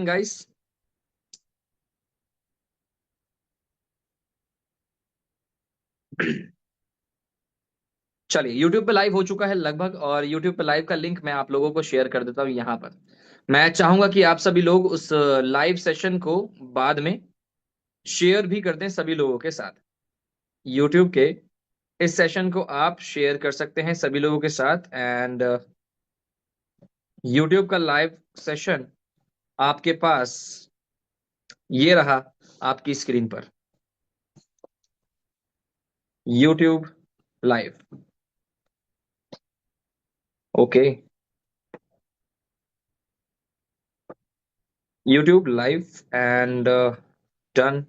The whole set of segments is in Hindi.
गाइस, चलिए YouTube पे लाइव हो चुका है लगभग। और YouTube पे लाइव का लिंक मैं आप लोगों को शेयर कर देता हूँ यहाँ पर। मैं चाहूंगा कि आप सभी लोग उस लाइव सेशन को बाद में शेयर भी कर दें सभी लोगों के साथ। YouTube के इस सेशन को आप शेयर कर सकते हैं सभी लोगों के साथ। एंड YouTube का लाइव सेशन आपके पास ये रहा आपकी स्क्रीन पर। YouTube live. Okay, YouTube live and done,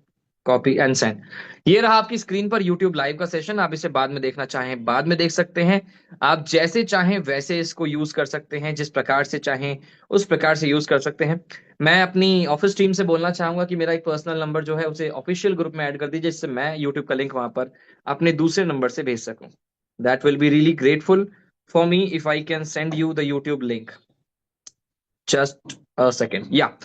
copy and send. ये रहा आपकी स्क्रीन पर YouTube लाइव का सेशन। आप इसे बाद में देखना चाहें बाद में देख सकते हैं। आप जैसे चाहें वैसे इसको यूज कर सकते हैं, जिस प्रकार से चाहें उस प्रकार से यूज कर सकते हैं। मैं अपनी ऑफिस टीम से बोलना चाहूंगा कि मेरा एक पर्सनल नंबर जो है उसे ऑफिशियल ग्रुप में ऐड कर दीजिए, जिससे मैं YouTube का लिंक वहां पर अपने दूसरे नंबर से भेज सकूं। That will be really grateful for me if I can send you the YouTube link. Just a second, yeah.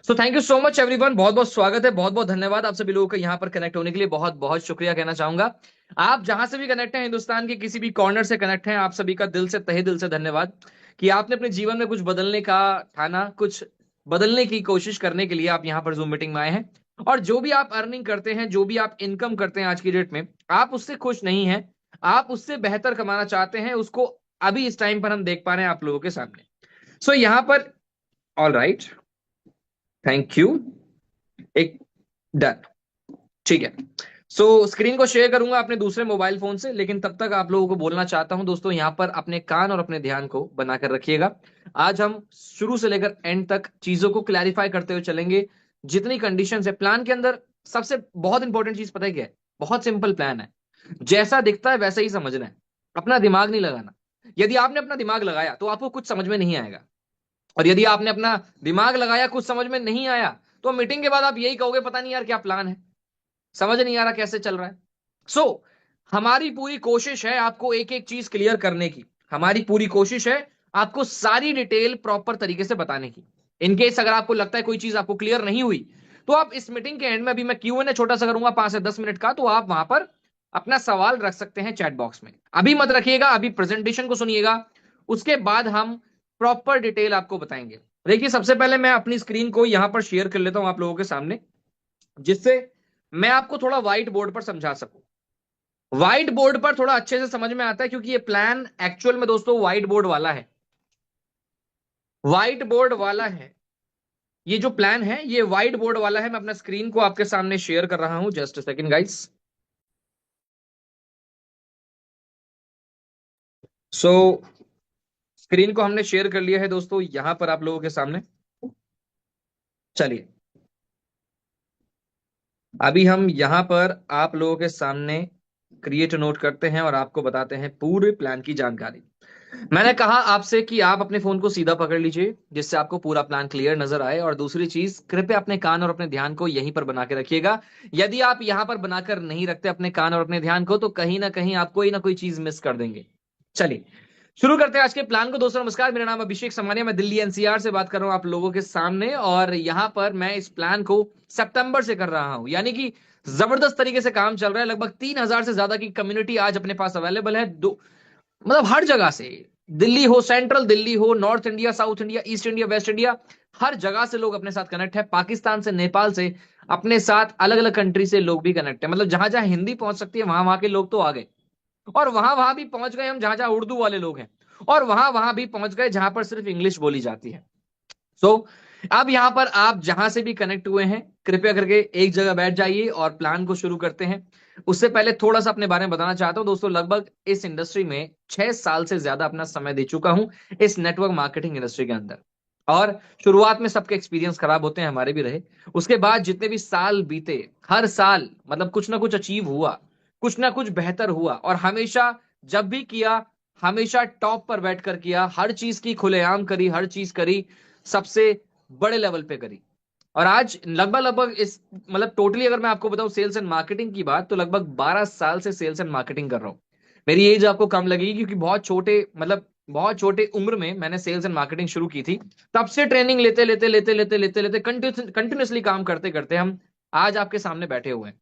So thank you so much everyone, बहुत बहुत स्वागत है, बहुत बहुत धन्यवाद आप सभी लोगों का यहाँ पर कनेक्ट होने के लिए। बहुत बहुत शुक्रिया कहना चाहूंगा। आप जहां से भी कनेक्ट हैं, हिंदुस्तान के किसी भी कॉर्नर से कनेक्ट हैं, आप सभी का दिल से तहे दिल से धन्यवाद कि आपने अपने जीवन में कुछ बदलने का ठाना, कुछ बदलने की कोशिश करने के लिए आप यहाँ पर जूम मीटिंग में आए हैं। और जो भी आप अर्निंग करते हैं, जो भी आप इनकम करते हैं आज की डेट में, आप उससे खुश नहीं हैं, आप उससे बेहतर कमाना चाहते हैं, उसको अभी इस टाइम पर हम देख पा रहे हैं आप लोगों के सामने। सो यहाँ पर ऑल राइट, थैंक यू, एक डन, ठीक है। सो स्क्रीन को शेयर करूंगा अपने दूसरे मोबाइल फोन से, लेकिन तब तक आप लोगों को बोलना चाहता हूं दोस्तों, यहां पर अपने कान और अपने ध्यान को बनाकर रखिएगा। आज हम शुरू से लेकर एंड तक चीजों को क्लैरिफाई करते हुए चलेंगे। जितनी कंडीशंस है प्लान के अंदर, सबसे बहुत इंपॉर्टेंट चीज पता है क्या है? बहुत सिंपल प्लान है। जैसा दिखता है वैसा ही समझना है, अपना दिमाग नहीं लगाना। यदि आपने अपना दिमाग लगाया तो आपको कुछ समझ में नहीं आएगा। और यदि आपने अपना दिमाग लगाया, कुछ समझ में नहीं आया, तो मीटिंग के बाद आप यही कहोगे, पता नहीं यार क्या प्लान है, समझ नहीं आ रहा कैसे चल रहा है। सो हमारी पूरी कोशिश है आपको एक एक चीज क्लियर करने की। हमारी पूरी कोशिश है आपको सारी डिटेल प्रॉपर तरीके से बताने की। इनकेस अगर आपको लगता है कोई चीज आपको क्लियर नहीं हुई, तो आप इस मीटिंग के एंड में, अभी मैं Q&A छोटा सा करूंगा 5 से 10 मिनट का, तो आप वहां पर अपना सवाल रख सकते हैं चैट बॉक्स में। अभी मत रखिएगा, अभी प्रेजेंटेशन को सुनिएगा, उसके बाद हम प्रॉपर डिटेल आपको बताएंगे। देखिए, सबसे पहले मैं अपनी स्क्रीन को यहां पर शेयर कर लेता हूं आप लोगों के सामने, जिससे मैं आपको थोड़ा व्हाइट बोर्ड पर समझा सकूं। व्हाइट बोर्ड पर थोड़ा अच्छे से समझ में आता है, क्योंकि ये प्लान एक्चुअल में दोस्तों व्हाइट बोर्ड वाला है। व्हाइट बोर्ड वाला है, ये जो प्लान है ये व्हाइट बोर्ड वाला है। मैं अपना स्क्रीन को आपके सामने शेयर कर रहा हूं, जस्ट सेकंड गाइस। सो स्क्रीन को हमने शेयर कर लिया है दोस्तों यहां पर आप लोगों के सामने। चलिए, अभी हम यहां पर आप लोगों के सामने क्रिएट नोट करते हैं और आपको बताते हैं पूरे प्लान की जानकारी। मैंने कहा आपसे कि आप अपने फोन को सीधा पकड़ लीजिए, जिससे आपको पूरा प्लान क्लियर नजर आए। और दूसरी चीज, कृपया अपने कान और अपने ध्यान को यहीं पर बना के रखिएगा। यदि आप यहां पर बनाकर नहीं रखते अपने कान और अपने ध्यान को, तो कहीं ना कहीं आप कोई ना कोई चीज मिस कर देंगे। चलिए शुरू करते हैं आज के प्लान को। दोस्तों नमस्कार, मेरा नाम अभिषेक समानिया, मैं दिल्ली NCR से बात कर रहा हूं आप लोगों के सामने। और यहां पर मैं इस प्लान को सितंबर से कर रहा हूं, यानी कि जबरदस्त तरीके से काम चल रहा है। लगभग 3,000 से ज्यादा की कम्युनिटी आज अपने पास अवेलेबल है। दो मतलब हर जगह से, दिल्ली हो, सेंट्रल दिल्ली हो, north India, south India, east India, west India, हर जगह से लोग अपने साथ कनेक्ट है। पाकिस्तान से, नेपाल से, अपने साथ अलग अलग कंट्री से लोग भी कनेक्ट है। मतलब जहां जहां हिंदी पहुंच सकती है वहां वहां के लोग तो आ गए। और वहां वहां भी पहुंच गए हम जहां जहां उर्दू वाले लोग हैं। और वहां वहां भी पहुंच गए जहां पर सिर्फ इंग्लिश बोली जाती है। सो अब यहां पर आप जहां से भी कनेक्ट हुए हैं, कृपया करके एक जगह बैठ जाइए और प्लान को शुरू करते हैं। उससे पहले थोड़ा सा अपने बारे में बताना चाहता हूं दोस्तों। लगभग इस इंडस्ट्री में 6 साल से ज्यादा अपना समय दे चुका हूं, इस नेटवर्क मार्केटिंग इंडस्ट्री के अंदर। और शुरुआत में सबके एक्सपीरियंस खराब होते हैं, हमारे भी रहे। उसके बाद जितने भी साल बीते, हर साल मतलब कुछ ना कुछ अचीव हुआ, कुछ ना कुछ बेहतर हुआ। और हमेशा जब भी किया, हमेशा टॉप पर बैठकर किया, हर चीज की खुलेआम करी, हर चीज करी, सबसे बड़े लेवल पे करी। और आज लगभग लगभग इस मतलब टोटली अगर मैं आपको बताऊं सेल्स एंड मार्केटिंग की बात, तो लगभग 12 साल से सेल्स एंड मार्केटिंग कर रहा हूं। मेरी एज आपको कम लगेगी, क्योंकि बहुत छोटे मतलब बहुत छोटे उम्र में मैंने सेल्स एंड मार्केटिंग शुरू की थी। तब से ट्रेनिंग लेते लेते लेते लेते लेते लेते कंटिन्यूसली काम करते करते हम आज आपके सामने बैठे हुए हैं।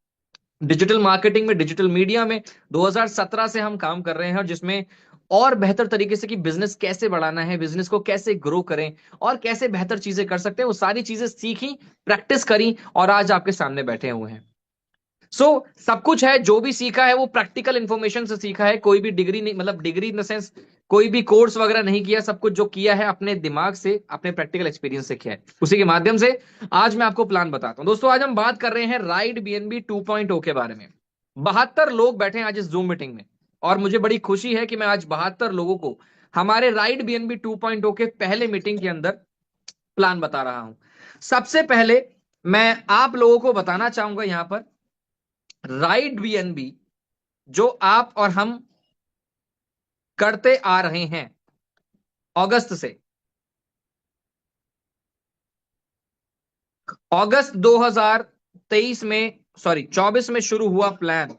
डिजिटल मार्केटिंग में, डिजिटल मीडिया में 2017 से हम काम कर रहे हैं, और जिसमें और बेहतर तरीके से कि बिजनेस कैसे बढ़ाना है, बिजनेस को कैसे ग्रो करें और कैसे बेहतर चीजें कर सकते हैं, वो सारी चीजें सीखी, प्रैक्टिस करी, और आज आपके सामने बैठे हुए हैं। सब कुछ है जो भी सीखा है वो प्रैक्टिकल इंफॉर्मेशन से सीखा है। कोई भी डिग्री नहीं, मतलब डिग्री इन द सेंस कोई भी कोर्स वगैरह नहीं किया। सब कुछ जो किया है अपने दिमाग से, अपने प्रैक्टिकल एक्सपीरियंस से किया है, उसी के माध्यम से आज मैं आपको प्लान बताता हूं। दोस्तों, आज हम बात कर रहे हैं राइड बीएनबी 2.0 के बारे में। 72 लोग बैठे हैं आज इस जूम मीटिंग में, और मुझे बड़ी खुशी है कि मैं आज 72 लोगों को हमारे राइड बीएनबी 2.0 के पहले मीटिंग के अंदर प्लान बता रहा हूं। सबसे पहले मैं आप लोगों को बताना चाहूंगा यहां पर, राइड बीएनबी जो आप और हम करते आ रहे हैं अगस्त से, अगस्त 2023 में, सॉरी 24 में शुरू हुआ प्लान,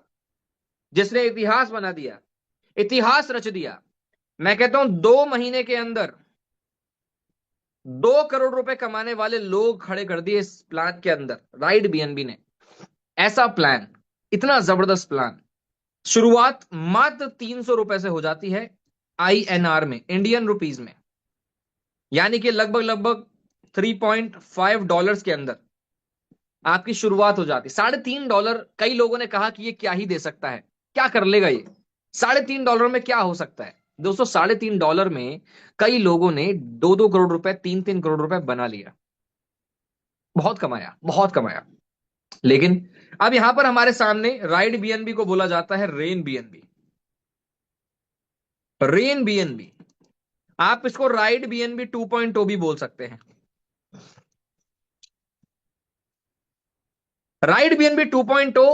जिसने इतिहास बना दिया, इतिहास रच दिया। मैं कहता हूं 2 महीने के अंदर 2 करोड़ रुपए कमाने वाले लोग खड़े कर दिए इस प्लान के अंदर राइड बीएनबी ने। ऐसा प्लान, इतना जबरदस्त प्लान। शुरुआत मात्र 300 रुपए से हो जाती है, आईएनआर में, इंडियन रुपीज में, यानी कि लगभग लगभग $3.5 के अंदर आपकी शुरुआत हो जाती। $3.5। कई लोगों ने कहा कि ये क्या ही दे सकता है, क्या कर लेगा ये, $3.5 में क्या हो सकता है। दोस्तों, $3.5 में कई लोगों ने 2-2 करोड़ रुपए, 3-3 करोड़ रुपए बना लिया। बहुत कमाया, बहुत कमाया। लेकिन अब यहां पर हमारे सामने राइड बीएनबी को बोला जाता है रेन बीएनबी। रेन बीएनबी, आप इसको राइड बीएनबी 2.0 भी बोल सकते हैं। राइड बीएनबी 2.0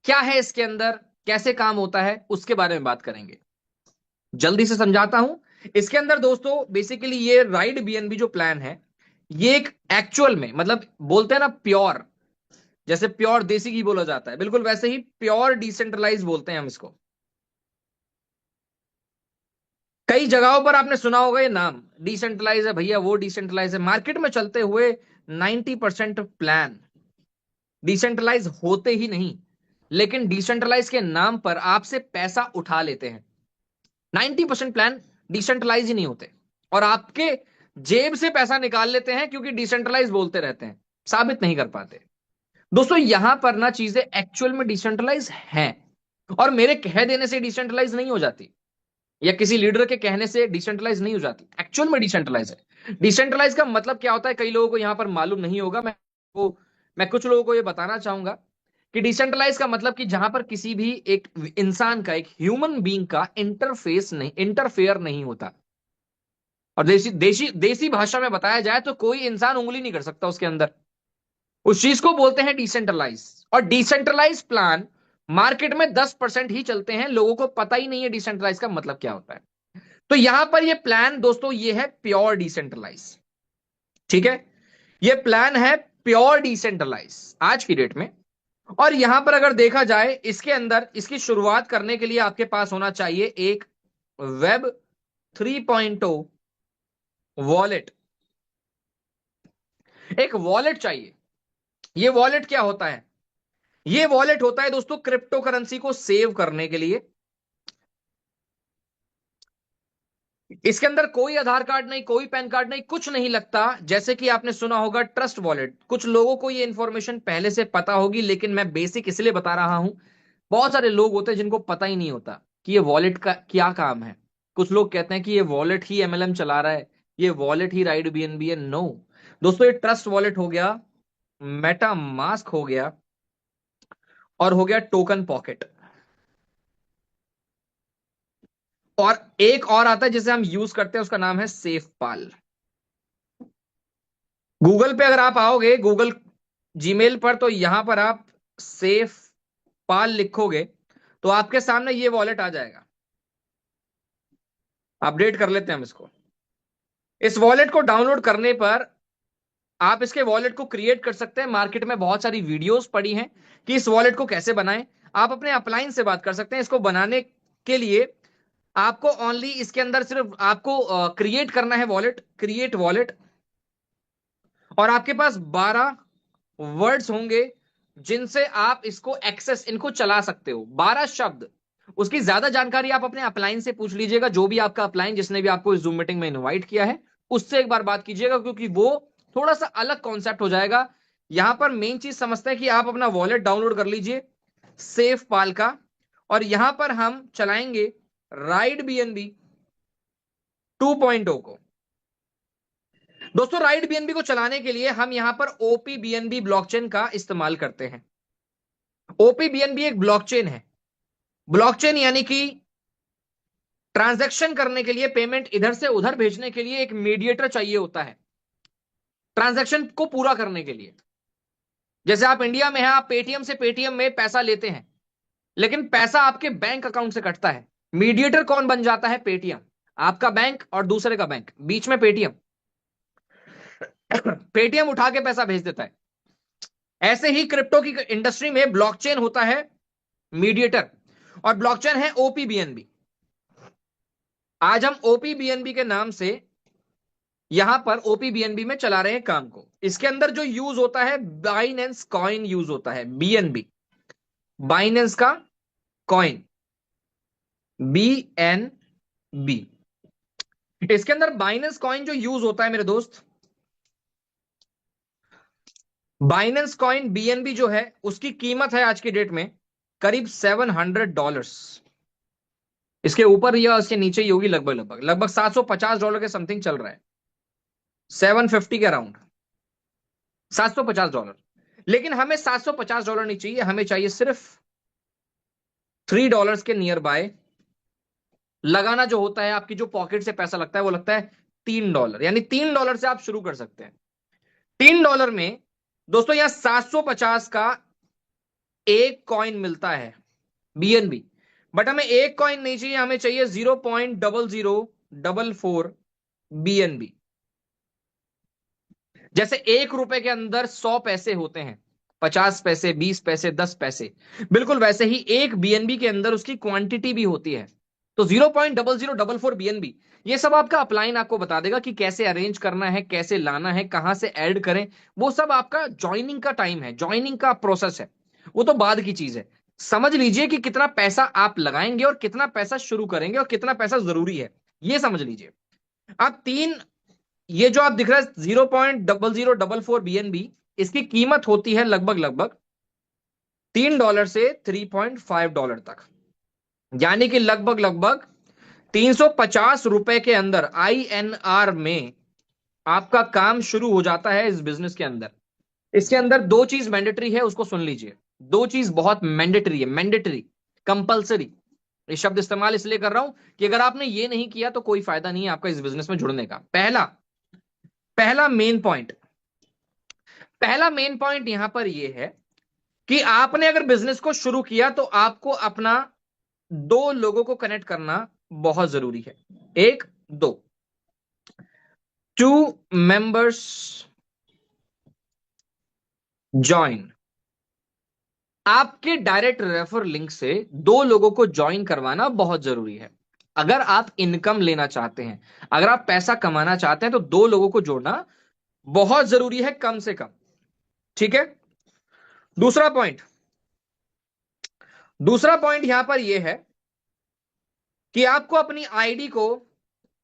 क्या है, इसके अंदर कैसे काम होता है, उसके बारे में बात करेंगे। जल्दी से समझाता हूं। इसके अंदर दोस्तों बेसिकली ये राइड बीएनबी जो प्लान है, ये एक एक्चुअल में, मतलब बोलते हैं ना प्योर, जैसे प्योर देसी घी बोला जाता है, बिल्कुल वैसे ही प्योर डिसेंट्रलाइज बोलते हैं हम इसको। कई जगहों पर आपने सुना होगा ये नाम, डिसेंट्रलाइज है भैया, वो डिसेंट्रलाइज है। मार्केट में चलते हुए 90% प्लान डिसेंट्रलाइज होते ही नहीं, लेकिन डिसेंट्रलाइज के नाम पर आपसे पैसा उठा लेते हैं। 90% प्लान डिसेंट्रलाइज ही नहीं होते, और आपके जेब से पैसा निकाल लेते हैं, क्योंकि डिसेंट्रलाइज बोलते रहते हैं, साबित नहीं कर पाते। दोस्तों, यहां पर ना चीजें एक्चुअल में डिसेंट्रलाइज हैं, और मेरे कह देने से डिसेंट्रलाइज नहीं हो जाती, या किसी लीडर के कहने से डिसेंट्रलाइज नहीं हो जाती, एक्चुअल में डिसेंट्रलाइज है। डिसेंट्रलाइज का मतलब क्या होता है, कई लोगों को यहां पर मालूम नहीं होगा। मैं कुछ लोगों को ये बताना चाहूंगा कि डिसेंट्रलाइज का मतलब कि जहां पर किसी भी एक इंसान का, एक ह्यूमन बीइंग का इंटरफेस नहीं, इंटरफेयर नहीं होता। और देसी देसी देसी भाषा में बताया जाए तो कोई इंसान उंगली नहीं कर सकता उसके अंदर। उस चीज को बोलते हैं डिसेंट्रलाइज। और डिसेंट्रलाइज प्लान मार्केट में 10% ही चलते हैं, लोगों को पता ही नहीं है डिसेंट्रलाइज का मतलब क्या होता है। तो यहां पर ये प्लान दोस्तों, ये है प्योर डिसेंट्रलाइज। ठीक है, ये प्लान है प्योर डिसेंट्रलाइज आज की डेट में। और यहां पर अगर देखा जाए, इसके अंदर इसकी शुरुआत करने के लिए आपके पास होना चाहिए एक वेब 3.0 वॉलेट। एक वॉलेट चाहिए। ये वॉलेट क्या होता है? ये वॉलेट होता है दोस्तों क्रिप्टो करेंसी को सेव करने के लिए। इसके अंदर कोई आधार कार्ड नहीं, कोई पैन कार्ड नहीं, कुछ नहीं लगता। जैसे कि आपने सुना होगा ट्रस्ट वॉलेट, कुछ लोगों को ये इंफॉर्मेशन पहले से पता होगी, लेकिन मैं बेसिक इसलिए बता रहा हूं। बहुत सारे लोग होते हैं जिनको पता ही नहीं होता कि ये वॉलेट का क्या काम है। कुछ लोग कहते हैं कि ये वॉलेट ही एमएलएम चला रहा है, ये वॉलेट ही राइड बीएनबी है। नो दोस्तों, ये ट्रस्ट वॉलेट हो गया, मेटा मास्क हो गया, और हो गया टोकन पॉकेट। और एक और आता है जिसे हम यूज करते हैं, उसका नाम है सेफ पाल। गूगल पे अगर आप आओगे, गूगल जीमेल पर, तो यहां पर आप सेफ पाल लिखोगे तो आपके सामने ये वॉलेट आ जाएगा। अपडेट कर लेते हैं हम इसको। इस वॉलेट को डाउनलोड करने पर आप इसके वॉलेट को क्रिएट कर सकते हैं। मार्केट में बहुत सारी वीडियोस पड़ी हैं कि इस वॉलेट को कैसे बनाएं। आप अपने अपलाइन से बात कर सकते हैं इसको बनाने के लिए। आपको ओनली इसके अंदर सिर्फ आपको क्रिएट करना है वॉलेट, क्रिएट वॉलेट, और आपके पास 12 वर्ड्स होंगे जिनसे आप इसको एक्सेस, इनको चला सकते हो। 12 शब्द। उसकी ज्यादा जानकारी आप अपने अपलाइन से पूछ लीजिएगा, जो भी आपका अपलाइन जिसने भी आपको इस जूम मीटिंग में इनवाइट किया है उससे एक बार बात कीजिएगा, क्योंकि वो थोड़ा सा अलग कॉन्सेप्ट हो जाएगा। यहां पर मेन चीज समझते हैं कि आप अपना वॉलेट डाउनलोड कर लीजिए सेफ पाल का, और यहां पर हम चलाएंगे राइड बीएनबी 2.0 को। दोस्तों राइड बीएनबी को चलाने के लिए हम यहां पर ओपी बीएनबी ब्लॉकचेन का इस्तेमाल करते हैं। ओपी बीएनबी एक ब्लॉकचेन है। ब्लॉकचेन यानी कि ट्रांजैक्शन करने के लिए, पेमेंट इधर से उधर भेजने के लिए एक मीडिएटर चाहिए होता है ट्रांजैक्शन को पूरा करने के लिए। जैसे आप इंडिया में हैं, आप पेटीएम से पेटीएम में पैसा लेते हैं, लेकिन पैसा आपके बैंक अकाउंट से कटता है। मीडिएटर कौन बन जाता है? पेटीएम। आपका बैंक और दूसरे का बैंक, बीच में पेटीएम। पेटीएम उठा के पैसा भेज देता है। ऐसे ही क्रिप्टो की इंडस्ट्री में ब्लॉकचेन होता है मीडिएटर, और ब्लॉकचेन है ओपीबीएनबी। आज हम ओपीबीएनबी के नाम से यहां पर ओपीबीएनबी में चला रहे हैं काम को। इसके अंदर जो यूज होता है बाइनेंस कॉइन यूज होता है, बीएनबी, बाइनेंस का कॉइन, बीएनबी। इसके अंदर बाइनेंस कॉइन जो यूज होता है मेरे दोस्त, बाइनेंस कॉइन बीएनबी जो है उसकी कीमत है आज की डेट में करीब $700। इसके ऊपर या उसके नीचे ही होगी, लगभग लगभग लगभग $750 के समथिंग चल रहा है, 750 के अराउंड, $750। लेकिन हमें $750 नहीं चाहिए, हमें चाहिए सिर्फ $3 के नियर बाय। लगाना जो होता है, आपकी जो पॉकेट से पैसा लगता है वो लगता है $3, यानी $3 से आप शुरू कर सकते हैं। $3 में दोस्तों यहां 750 का एक कॉइन मिलता है बीएनबी। बट हमें एक कॉइन नहीं चाहिए, हमें चाहिए 0.0044 बीएनबी। जैसे ₹1 के अंदर 100 पैसे होते हैं, 50 पैसे, 20 पैसे, 10 पैसे, बिल्कुल वैसे ही एक बीएनबी के अंदर उसकी क्वांटिटी भी होती है। तो 0.0044 बीएनबी, ये सब आपका अपलाइन आपको बता देगा कि कैसे अरेंज करना है, कैसे लाना है, कहां से ऐड करें। वो सब आपका ज्वाइनिंग का टाइम है, ज्वाइनिंग का प्रोसेस है, वो तो बाद की चीज है। समझ लीजिए कि कितना पैसा आप लगाएंगे और कितना पैसा शुरू करेंगे और कितना पैसा जरूरी है, ये समझ लीजिए। आप तीन, ये जो आप दिख रहा है 0.0044 बीएनबी, इसकी कीमत होती है लगभग लगभग $3 से $3.5 तक, यानी कि लगभग लगभग ₹350 के अंदर आईएनआर में आपका काम शुरू हो जाता है इस बिजनेस के अंदर। इसके अंदर दो चीज मैंडेटरी है, उसको सुन लीजिए। दो चीज बहुत मैंडेटरी है, मैंडेटरी, कंपल्सरी। ये शब्द इस्तेमाल इसलिए कर रहा हूं कि अगर आपने ये नहीं किया तो कोई फायदा नहीं है आपका इस बिजनेस में जुड़ने का। पहला पहला मेन पॉइंट, पहला मेन पॉइंट यहां पर यह है कि आपने अगर बिजनेस को शुरू किया तो आपको अपना दो लोगों को कनेक्ट करना बहुत जरूरी है। एक, दो, 2 members ज्वाइन। आपके डायरेक्ट रेफर लिंक से दो लोगों को ज्वाइन करवाना बहुत जरूरी है। अगर आप इनकम लेना चाहते हैं, अगर आप पैसा कमाना चाहते हैं, तो दो लोगों को जोड़ना बहुत जरूरी है, कम से कम। ठीक है। दूसरा पॉइंट, दूसरा पॉइंट यहां पर यह है कि आपको अपनी आईडी को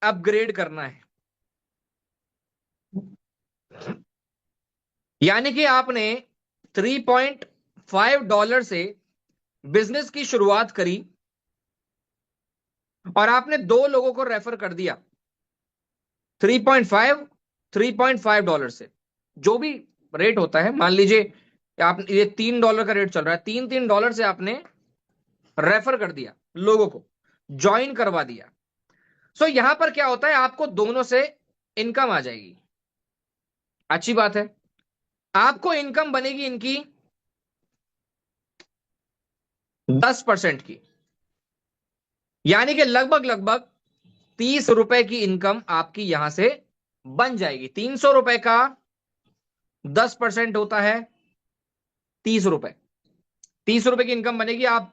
अपग्रेड करना है। यानी कि आपने $3.5 से बिजनेस की शुरुआत करी और आपने दो लोगों को रेफर कर दिया 3.5 से, जो भी रेट होता है, मान लीजिए आप, ये $3 का रेट चल रहा है, तीन तीन डॉलर से आपने रेफर कर दिया, लोगों को ज्वाइन करवा दिया। सो यहां पर क्या होता है, आपको दोनों से इनकम आ जाएगी। अच्छी बात है। आपको इनकम बनेगी इनकी 10% की, यानी कि लगभग लगभग ₹30 की इनकम आपकी यहां से बन जाएगी। ₹300 का 10% होता है ₹30। ₹30 की इनकम बनेगी। आप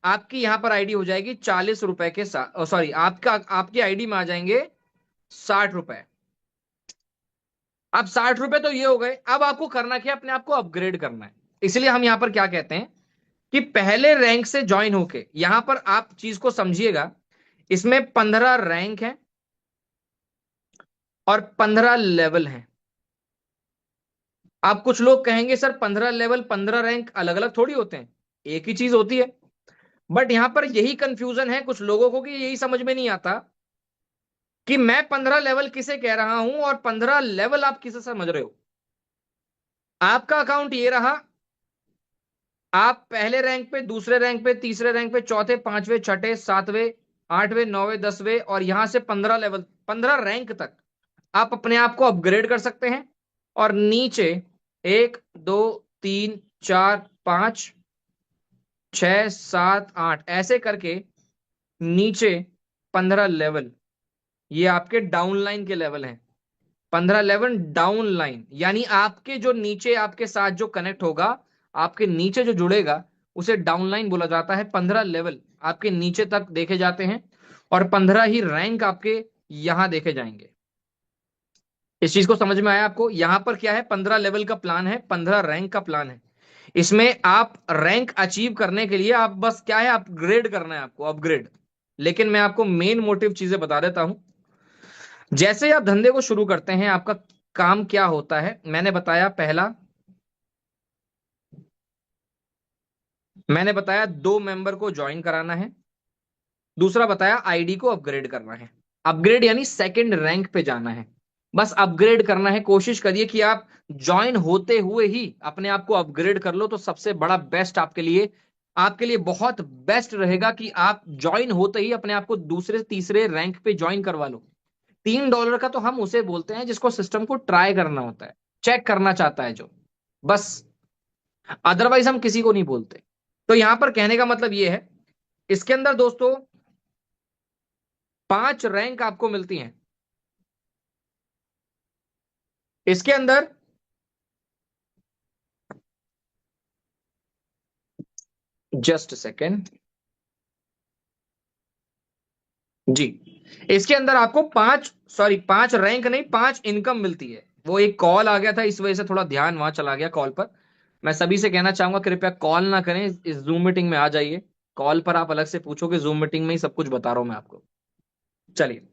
आपकी यहां पर आईडी हो जाएगी 40 रुपए के साथ, सॉरी, आपकी आईडी में आ जाएंगे 60 रुपए। अब 60 रुपए तो ये हो गए। अब आपको करना क्या है, अपने आप को अपग्रेड करना है। इसलिए हम यहां पर क्या कहते हैं कि पहले रैंक से ज्वाइन होके, यहां पर आप चीज को समझिएगा, इसमें 15 रैंक है और 15 लेवल हैं। आप कुछ लोग कहेंगे सर 15 लेवल 15 रैंक अलग अलग थोड़ी होते हैं, एक ही चीज होती है। बट यहां पर यही कंफ्यूजन है कुछ लोगों को, कि यही समझ में नहीं आता कि मैं 15 लेवल किसे कह रहा हूं और 15 लेवल आप किसे समझ रहे हो। आपका अकाउंट ये रहा, आप पहले रैंक पे, दूसरे रैंक पे, तीसरे रैंक पे, चौथे, पांचवें, छठे, सातवें, आठवें, नौवें, 10वें, और यहां से 15 लेवल, 15 रैंक तक आप अपने आप को अपग्रेड कर सकते हैं। और नीचे 1, 2, 3, 4, 5, 6, 7, 8 ऐसे करके नीचे 15 लेवल, ये आपके डाउन लाइन के लेवल हैं। 15 लेवल डाउन लाइन, यानी आपके जो नीचे आपके साथ जो कनेक्ट होगा, आपके नीचे जो जुड़ेगा, उसे डाउन लाइन बोला जाता है। 15 लेवल आपके नीचे तक देखे जाते हैं और 15 ही रैंक आपके यहां देखे जाएंगे। इस चीज को समझ में आया आपको? यहां पर क्या है, 15 लेवल का प्लान है, 15 रैंक का प्लान है। इसमें आप रैंक अचीव करने के लिए आप बस क्या है, अपग्रेड करना है आपको, अपग्रेड। लेकिन मैं आपको मेन मोटिव चीजें बता देता हूं। जैसे ही आप धंधे को शुरू करते हैं, आपका काम क्या होता है, मैंने बताया 2 मेंबर को ज्वाइन कराना है। दूसरा बताया आईडी को अपग्रेड करना है। अपग्रेड यानी सेकंड रैंक पे जाना है। बस अपग्रेड करना है। कोशिश करिए कि आप ज्वाइन होते हुए ही अपने आप को अपग्रेड कर लो, तो सबसे बड़ा बेस्ट आपके लिए बहुत बेस्ट रहेगा कि आप ज्वाइन होते ही अपने आप को दूसरे तीसरे रैंक पे ज्वाइन करवा लो। $3 का तो हम उसे बोलते हैं जिसको सिस्टम को ट्राई करना होता है, चेक करना चाहता है जो, बस। अदरवाइज हम किसी को नहीं बोलते। तो यहां पर कहने का मतलब यह है, इसके अंदर दोस्तों 5 रैंक आपको मिलती हैं। इसके अंदर जस्ट सेकेंड जी, इसके अंदर आपको 5 रैंक नहीं, 5 इनकम मिलती है। वो एक कॉल आ गया था, इस वजह से थोड़ा ध्यान वहां चला गया कॉल पर। मैं सभी से कहना चाहूंगा कृपया कॉल ना करें, इस जूम मीटिंग में आ जाइए। कॉल पर आप अलग से पूछोगे, जूम मीटिंग में ही सब कुछ बता रहा हूं मैं आपको। चलिए,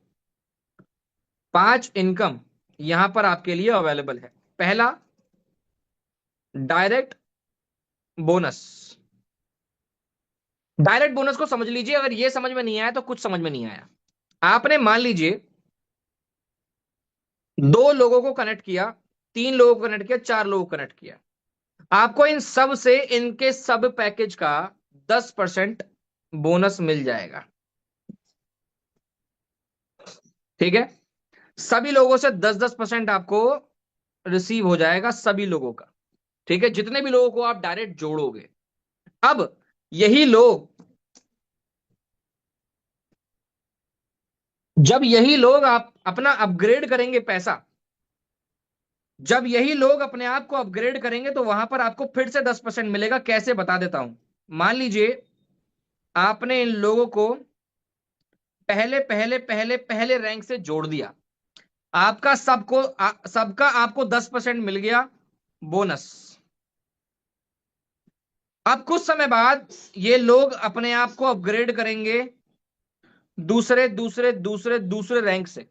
5 इनकम यहां पर आपके लिए अवेलेबल है। पहला, डायरेक्ट बोनस। डायरेक्ट बोनस को समझ लीजिए, अगर ये समझ में नहीं आया तो कुछ समझ में नहीं आया। आपने मान लीजिए 2 लोगों को कनेक्ट किया, 3 लोगों को कनेक्ट किया, 4 लोगों को कनेक्ट किया। आपको इन सब से, इनके सब पैकेज का 10% बोनस मिल जाएगा। ठीक है, सभी लोगों से 10-10% आपको रिसीव हो जाएगा, सभी लोगों का। ठीक है, जितने भी लोगों को आप डायरेक्ट जोड़ोगे। अब यही लोग जब यही लोग आप अपना अपग्रेड करेंगे पैसा, जब यही लोग अपने आप को अपग्रेड करेंगे, तो वहां पर आपको फिर से 10% मिलेगा। कैसे, बता देता हूं। मान लीजिए आपने इन लोगों को पहले पहले पहले पहले रैंक से जोड़ दिया, आपका सबका आपको 10% मिल गया बोनस। अब कुछ समय बाद ये लोग अपने आप को अपग्रेड करेंगे दूसरे दूसरे दूसरे दूसरे रैंक से,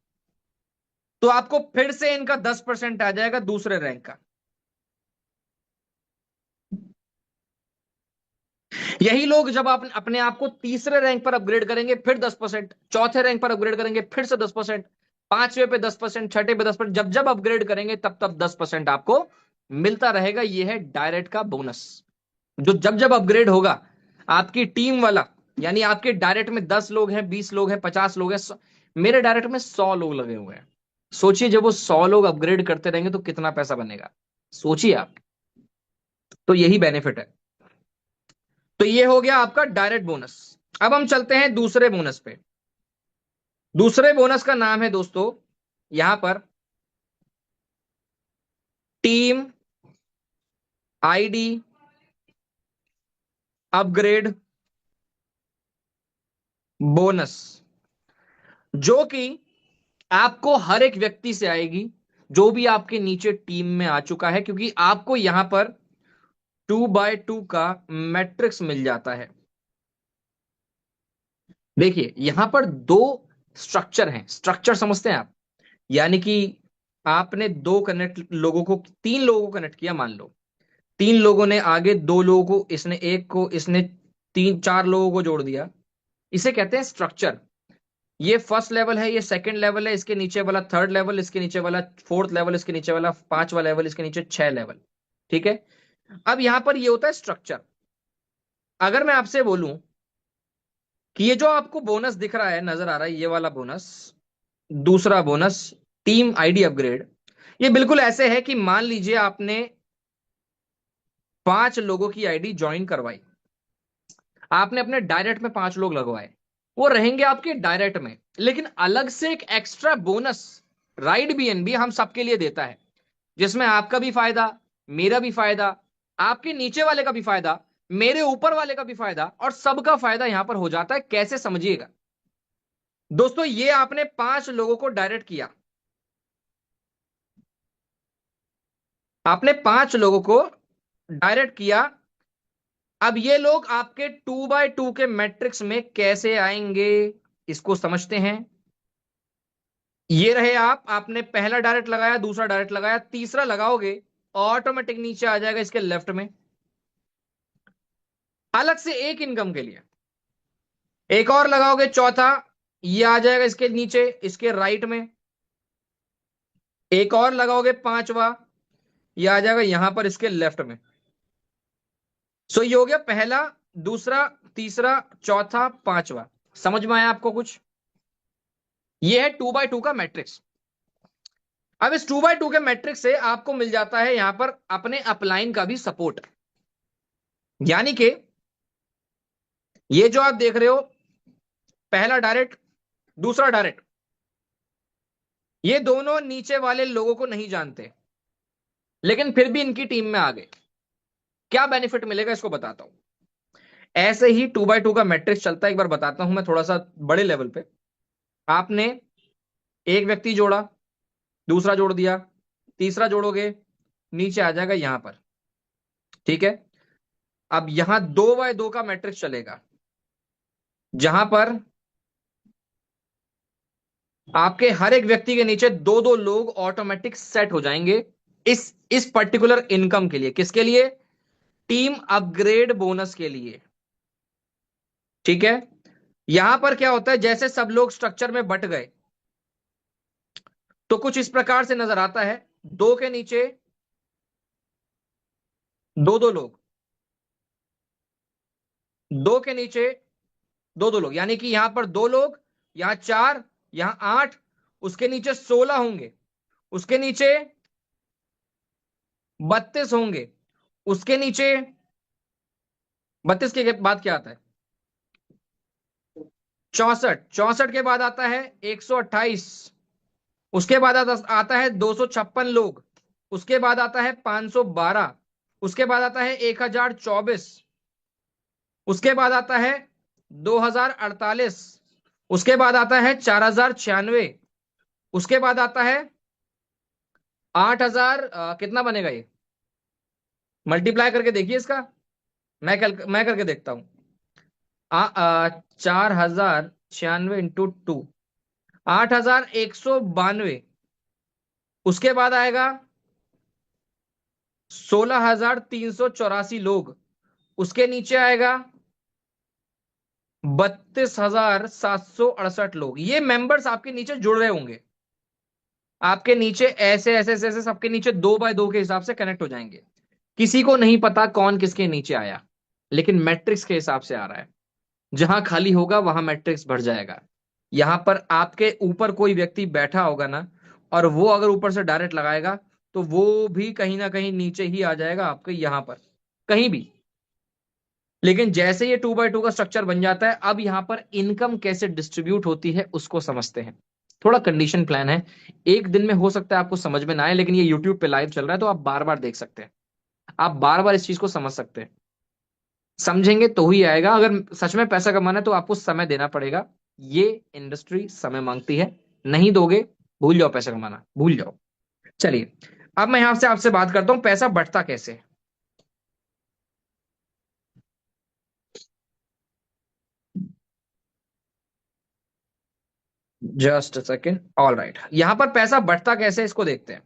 तो आपको फिर से इनका 10% आ जाएगा दूसरे रैंक का। यही लोग जब आप अपने आप को तीसरे रैंक पर अपग्रेड करेंगे, फिर 10%, चौथे रैंक पर अपग्रेड करेंगे, फिर से 10%, पांचवे पे 10%, छठे पे 10%, जब जब अपग्रेड करेंगे तब तब 10% आपको मिलता रहेगा। यह है डायरेक्ट का बोनस। जो जब जब अपग्रेड होगा, आपकी टीम वाला, यानी आपके डायरेक्ट में 10 लोग हैं, 20 लोग हैं, 50 लोग हैं, मेरे डायरेक्ट में 100 लोग लगे हुए हैं। सोचिए जब वो 100 लोग अपग्रेड करते रहेंगे तो कितना पैसा बनेगा, सोचिए आप। तो यही बेनिफिट है। तो ये हो गया आपका डायरेक्ट बोनस। अब हम चलते हैं दूसरे बोनस पे। दूसरे बोनस का नाम है दोस्तों, यहां पर टीम आईडी अपग्रेड बोनस, जो कि आपको हर एक व्यक्ति से आएगी जो भी आपके नीचे टीम में आ चुका है, क्योंकि आपको यहां पर 2x2 का मैट्रिक्स मिल जाता है। देखिए यहां पर दो स्ट्रक्चर हैं, स्ट्रक्चर समझते हैं आप? यानी कि आपने दो कनेक्ट लोगों को, तीन लोगों को कनेक्ट किया मान लो, तीन लोगों ने आगे दो लोगों को, इसने एक को, इसने तीन चार लोगों को जोड़ दिया, इसे कहते हैं स्ट्रक्चर। ये फर्स्ट लेवल है, ये सेकंड लेवल है, इसके नीचे वाला थर्ड लेवल, इसके नीचे वाला फोर्थ लेवल, इसके नीचे वाला पांचवा लेवल, इसके नीचे छह लेवल। ठीक है। अब यहां पर ये होता है स्ट्रक्चर। अगर मैं आपसे बोलूं कि ये जो आपको बोनस दिख रहा है, नजर आ रहा है, ये वाला बोनस, दूसरा बोनस, टीम आईडी अपग्रेड, ये बिल्कुल ऐसे है कि मान लीजिए आपने पांच लोगों की आईडी ज्वाइन करवाई, आपने अपने डायरेक्ट में पांच लोग लगवाए, वो रहेंगे आपके डायरेक्ट में, लेकिन अलग से एक एक्स्ट्रा बोनस राइड बीएनबी हम सबके लिए देता है, जिसमें आपका भी फायदा, मेरा भी फायदा, आपके नीचे वाले का भी फायदा, मेरे ऊपर वाले का भी फायदा, और सबका फायदा यहां पर हो जाता है। कैसे, समझिएगा दोस्तों। ये आपने पांच लोगों को डायरेक्ट किया, आपने पांच लोगों को डायरेक्ट किया। अब ये लोग आपके 2x2 के मैट्रिक्स में कैसे आएंगे, इसको समझते हैं। ये रहे आप, आपने पहला डायरेक्ट लगाया, दूसरा डायरेक्ट लगाया, तीसरा लगाओगे, ऑटोमेटिक नीचे आ जाएगा इसके लेफ्ट में, अलग से एक इनकम के लिए। एक और लगाओगे चौथा, ये आ जाएगा इसके नीचे, इसके राइट में। एक और लगाओगे पांचवा, ये आ जाएगा यहां पर इसके लेफ्ट में। सो ये हो गया पहला, दूसरा, तीसरा, चौथा, पांचवा। समझ में आया आपको कुछ? ये है 2x2 का मैट्रिक्स। अब इस 2x2 के मैट्रिक्स से आपको मिल जाता है यहां पर अपने अपलाइन का भी सपोर्ट। यानी कि ये जो आप देख रहे हो, पहला डायरेक्ट, दूसरा डायरेक्ट, ये दोनों नीचे वाले लोगों को नहीं जानते, लेकिन फिर भी इनकी टीम में आ गए। क्या बेनिफिट मिलेगा इसको बताता हूं। ऐसे ही 2x2 का मैट्रिक्स चलता है, एक बार बताता हूं मैं थोड़ा सा बड़े लेवल पे। आपने एक व्यक्ति जोड़ा, दूसरा जोड़ दिया, तीसरा जोड़ोगे, नीचे आ जाएगा यहां पर। ठीक है। अब यहां 2x2 का मैट्रिक्स चलेगा, जहां पर आपके हर एक व्यक्ति के नीचे दो दो लोग ऑटोमेटिक सेट हो जाएंगे, इस पर्टिकुलर इनकम के लिए। किसके लिए? टीम अपग्रेड बोनस के लिए। ठीक है। यहां पर क्या होता है, जैसे सब लोग स्ट्रक्चर में बट गए, तो कुछ इस प्रकार से नजर आता है, दो के नीचे दो दो लोग, दो के नीचे दो दो लोग, यानी कि यहां पर दो लोग, यहां चार, यहां आठ, उसके नीचे 16 होंगे, उसके नीचे 32 होंगे, उसके नीचे 32 के बाद क्या आता है? 64, 64 के बाद आता है 128, उसके बाद आता है 256 लोग, उसके बाद आता है 512, उसके बाद आता है 1024, उसके बाद आता है 2048, उसके बाद आता है 4096, उसके बाद आता है 8000, कितना बनेगा ये? मल्टीप्लाई करके देखिए इसका। मैं करके देखता हूं। 4096 इंटू टू, 8192, उसके बाद आएगा 16384 लोग, उसके नीचे आएगा 32768 लोग। ये मेंबर्स आपके नीचे जुड़ रहे होंगे, आपके नीचे ऐसे ऐसे ऐसे ऐसे सबके नीचे 2x2 के हिसाब से कनेक्ट हो जाएंगे। किसी को नहीं पता कौन किसके नीचे आया, लेकिन मैट्रिक्स के हिसाब से आ रहा है। जहां खाली होगा वहां मैट्रिक्स भर जाएगा। यहां पर आपके ऊपर कोई व्यक्ति बैठा होगा ना, और वो अगर ऊपर से डायरेक्ट लगाएगा, तो वो भी कहीं ना कहीं नीचे ही आ जाएगा आपके यहां पर, कहीं भी। लेकिन जैसे ये 2x2 का स्ट्रक्चर बन जाता है, अब यहां पर इनकम कैसे डिस्ट्रीब्यूट होती है उसको समझते हैं। थोड़ा कंडीशन प्लान है, एक दिन में हो सकता है आपको समझ में ना आए, लेकिन ये यूट्यूब पे लाइव चल रहा है तो आप बार बार देख सकते हैं, आप बार बार इस चीज को समझ सकते हैं। समझेंगे तो ही आएगा। अगर सच में पैसा कमाना है तो आपको समय देना पड़ेगा। ये इंडस्ट्री समय मांगती है। नहीं दोगे, भूल जाओ पैसा कमाना, भूल जाओ। चलिए, अब मैं यहां से आपसे बात करता हूं पैसा बढ़ता कैसे है। Just second. ऑल राइट, यहां पर पैसा बढ़ता कैसे है, इसको देखते हैं।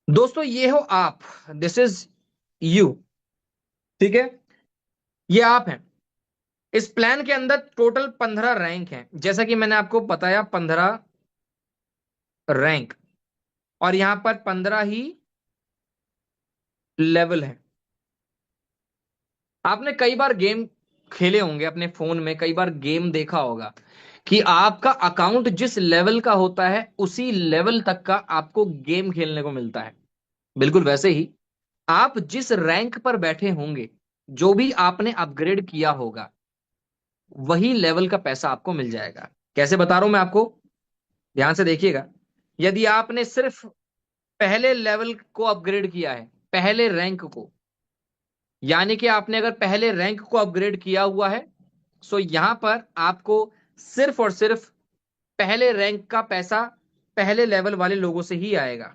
दोस्तों ये हो आप, दिस इज यू, ठीक है। ये आप हैं। इस प्लान के अंदर टोटल 15 रैंक हैं, जैसा कि मैंने आपको बताया, 15 रैंक। और यहां पर 15 ही लेवल है। आपने कई बार गेम खेले होंगे अपने फोन में, कई बार गेम देखा होगा कि आपका अकाउंट जिस लेवल का होता है उसी लेवल तक का आपको गेम खेलने को मिलता है। बिल्कुल वैसे ही आप जिस रैंक पर बैठे होंगे, जो भी आपने अपग्रेड किया होगा, वही लेवल का पैसा आपको मिल जाएगा। कैसे बता रहा हूं मैं आपको, ध्यान से देखिएगा। यदि आपने सिर्फ पहले लेवल को अपग्रेड किया है, पहले रैंक को, यानी कि आपने अगर पहले रैंक को अपग्रेड किया हुआ है, सो यहां पर आपको सिर्फ और सिर्फ पहले रैंक का पैसा पहले लेवल वाले लोगों से ही आएगा,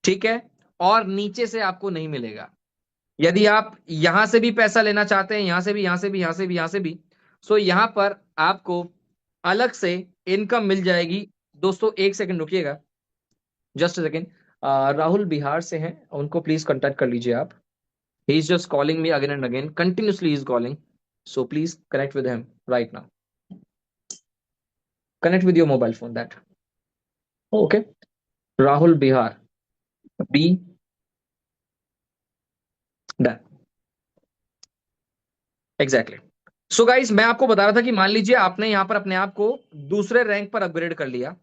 ठीक है। और नीचे से आपको नहीं मिलेगा। यदि आप यहां से भी पैसा लेना चाहते हैं, यहां से भी, यहां से भी, यहां से भी, यहां से भी, सो यहां पर आपको अलग से इनकम मिल जाएगी। दोस्तों एक सेकंड रुकिएगा, जस्ट सेकंड। राहुल बिहार से हैं, उनको प्लीज कांटेक्ट कर लीजिए आप। He is just calling me again and again, continuously is calling. So please connect with him right now. Connect with your mobile phone that. Okay, Rahul Bihar, be done. Exactly. So guys, मैं आपको बता रहा था कि मान लीजिए आपने यहां पर अपने आप को दूसरे रैंक पर अपग्रेड कर लिया।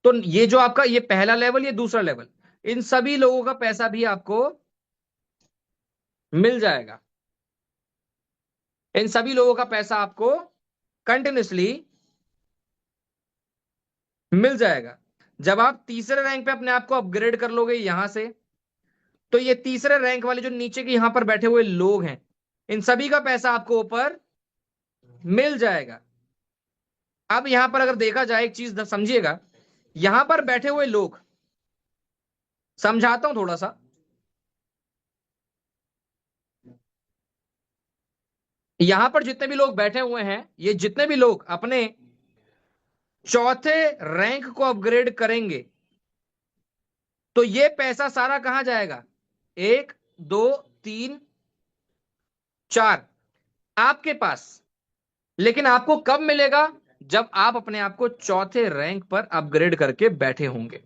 तो ये जो आपका ये पहला लेवल, ये दूसरा लेवल, इन सभी लोगों का पैसा भी आपको मिल जाएगा। इन सभी लोगों का पैसा आपको कंटिन्यूसली मिल जाएगा। जब आप तीसरे रैंक पे अपने आप को अपग्रेड कर लोगे यहां से, तो ये तीसरे रैंक वाले जो नीचे के यहां पर बैठे हुए लोग हैं, इन सभी का पैसा आपको ऊपर मिल जाएगा। अब यहां पर अगर देखा जाए, एक चीज समझिएगा, यहां पर बैठे हुए लोग, समझाता हूं थोड़ा सा। यहां पर जितने भी लोग बैठे हुए हैं, ये जितने भी लोग अपने चौथे रैंक को अपग्रेड करेंगे, तो ये पैसा सारा कहां जाएगा? एक, दो, तीन, चार, आपके पास। लेकिन आपको कब मिलेगा? जब आप अपने आप को चौथे रैंक पर अपग्रेड करके बैठे होंगे।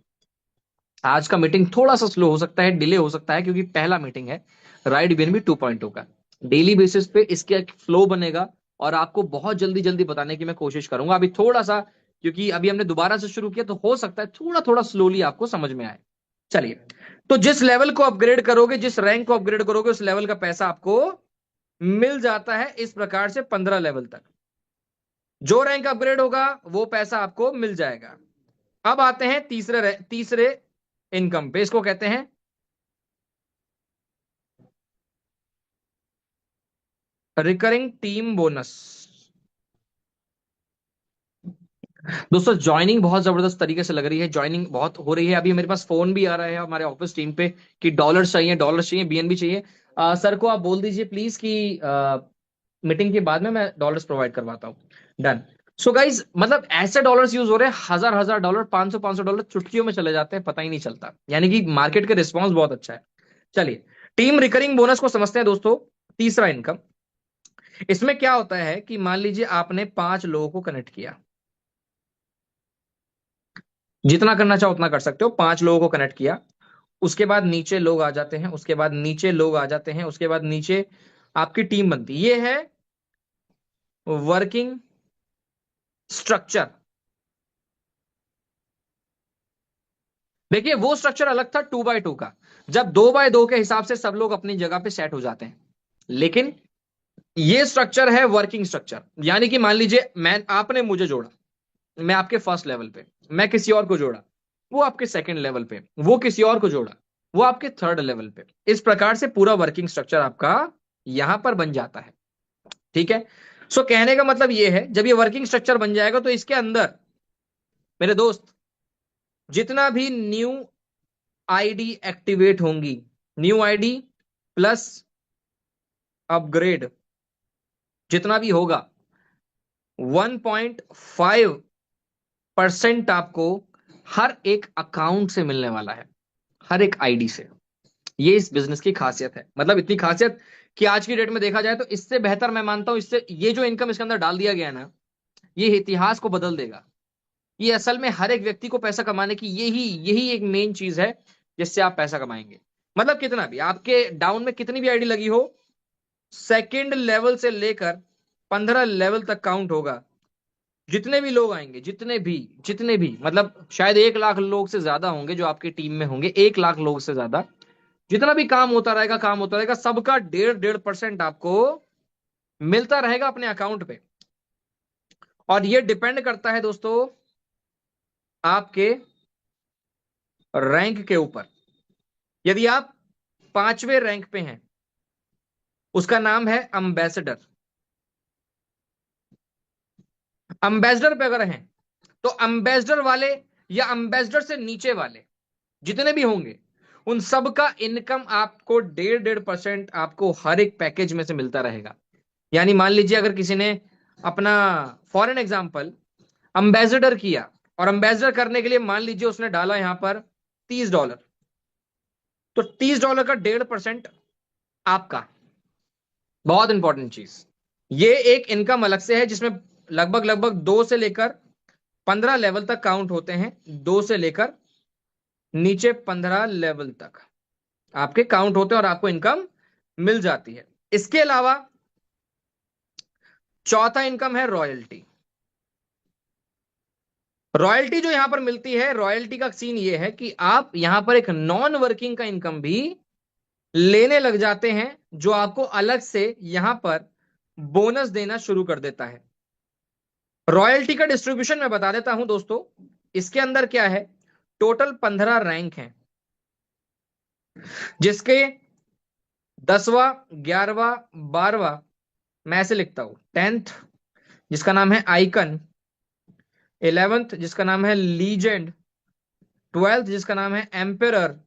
आज का मीटिंग थोड़ा सा स्लो हो सकता है, डिले हो सकता है, क्योंकि पहला मीटिंग है राइड बीएनबी 2.0 का। डेली बेसिस पे इसका एक फ्लो बनेगा और आपको बहुत जल्दी जल्दी बताने की मैं कोशिश करूंगा। अभी थोड़ा सा, क्योंकि अभी हमने दोबारा से शुरू किया, तो हो सकता है थोड़ा थोड़ा स्लोली आपको समझ में आए। चलिए, तो जिस लेवल को अपग्रेड करोगे, जिस रैंक को अपग्रेड करोगे, उस लेवल का पैसा आपको मिल जाता है इस प्रकार से 15 लेवल तक। जो रैंक अपग्रेड होगा वो पैसा आपको मिल जाएगा। अब आते हैं तीसरे इनकम पे, इसको कहते हैं रिकरिंग टीम बोनस। दोस्तों ज्वाइनिंग बहुत जबरदस्त तरीके से लग रही है, ज्वाइनिंग बहुत हो रही है। अभी मेरे पास फोन भी आ रहा है हमारे ऑफिस टीम पे कि डॉलर्स चाहिए, डॉलर्स चाहिए, बीएनबी चाहिए। सर को आप बोल दीजिए प्लीज कि मीटिंग के बाद में मैं डॉलर्स प्रोवाइड करवाता हूँ। डन। सो गाइज, मतलब ऐसे डॉलर्स यूज हो रहे हैं, हजार हजार डॉलर, 500 500 डॉलर चुटकियों में चले जाते हैं, पता ही नहीं चलता। यानी कि मार्केट का रिस्पॉन्स बहुत अच्छा है। चलिए, टीम रिकरिंग बोनस को समझते हैं दोस्तों। तीसरा इनकम, इसमें क्या होता है कि मान लीजिए आपने 5 लोगों को कनेक्ट किया। जितना करना चाहो उतना कर सकते हो। 5 लोगों को कनेक्ट किया, उसके बाद नीचे लोग आ जाते हैं, उसके बाद नीचे लोग आ जाते हैं, उसके बाद नीचे आपकी टीम बनती है। ये है वर्किंग स्ट्रक्चर। देखिए, वो स्ट्रक्चर अलग था 2x2 का, जब 2x2 के हिसाब से सब लोग अपनी जगह पे सेट हो जाते हैं। लेकिन ये स्ट्रक्चर है वर्किंग स्ट्रक्चर। यानी कि मान लीजिए मैं, आपने मुझे जोड़ा, मैं आपके फर्स्ट लेवल पे, मैं किसी और को जोड़ा, वो आपके सेकंड लेवल पे, वो किसी और को जोड़ा, वो आपके थर्ड लेवल पे। इस प्रकार से पूरा वर्किंग स्ट्रक्चर आपका यहां पर बन जाता है। ठीक है। सो कहने का मतलब ये है, जब ये वर्किंग स्ट्रक्चर बन जाएगा तो इसके अंदर मेरे दोस्त जितना भी न्यू आईडी एक्टिवेट होंगी, न्यू आईडी प्लस अपग्रेड जितना भी होगा, 1.5% आपको हर एक अकाउंट से मिलने वाला है, हर एक आईडी से। ये इस बिजनेस की खासियत है, मतलब इतनी खासियत कि आज की डेट में देखा जाए तो इससे बेहतर मैं मानता हूं, इससे ये जो इनकम इसके अंदर डाल दिया गया है ना, ये इतिहास को बदल देगा। ये असल में हर एक व्यक्ति को पैसा कमाने की यही यही एक मेन चीज है जिससे आप पैसा कमाएंगे। मतलब कितना भी आपके डाउन में कितनी भी आईडी लगी हो, सेकंड लेवल से लेकर 15 लेवल तक काउंट होगा। जितने भी लोग आएंगे, जितने भी मतलब शायद 1 लाख लोग से ज्यादा होंगे जो आपकी टीम में होंगे, 1 लाख लोग से ज्यादा, जितना भी काम होता रहेगा, काम होता रहेगा, सबका 1.5% आपको मिलता रहेगा अपने अकाउंट पे। और ये डिपेंड करता है दोस्तों आपके रैंक के ऊपर। यदि आप 5वें रैंक पे हैं, उसका नाम है अम्बेसडर। अम्बेसडर पे अगर हैं तो अम्बेसडर वाले या अम्बेसडर से नीचे वाले जितने भी होंगे, उन सब का इनकम आपको 1.5% आपको हर एक पैकेज में से मिलता रहेगा। यानी मान लीजिए अगर किसी ने अपना, फॉर एन एग्जाम्पल, अम्बेसडर किया, और अम्बेसडर करने के लिए मान लीजिए उसने डाला यहां पर $30, तो $30 का 1.5% आपका। बहुत इंपॉर्टेंट चीज, ये एक इनकम अलग से है जिसमें लगभग लगभग 2 से लेकर 15 लेवल तक काउंट होते हैं। 2 से लेकर नीचे 15 लेवल तक आपके काउंट होते हैं और आपको इनकम मिल जाती है। इसके अलावा चौथा इनकम है रॉयल्टी। रॉयल्टी जो यहां पर मिलती है, रॉयल्टी का सीन ये है कि आप यहां पर एक नॉन वर्किंग का इनकम भी लेने लग जाते हैं, जो आपको अलग से यहां पर बोनस देना शुरू कर देता है। रॉयल्टी का डिस्ट्रीब्यूशन मैं बता देता हूं दोस्तों। इसके अंदर क्या है, टोटल 15 रैंक हैं, जिसके 10वां, 11वां, 12वां, मैं ऐसे लिखता हूं, 10th जिसका नाम है आइकन, 11th जिसका नाम है लीजेंड, 12th जिसका नाम है एम्पेरर,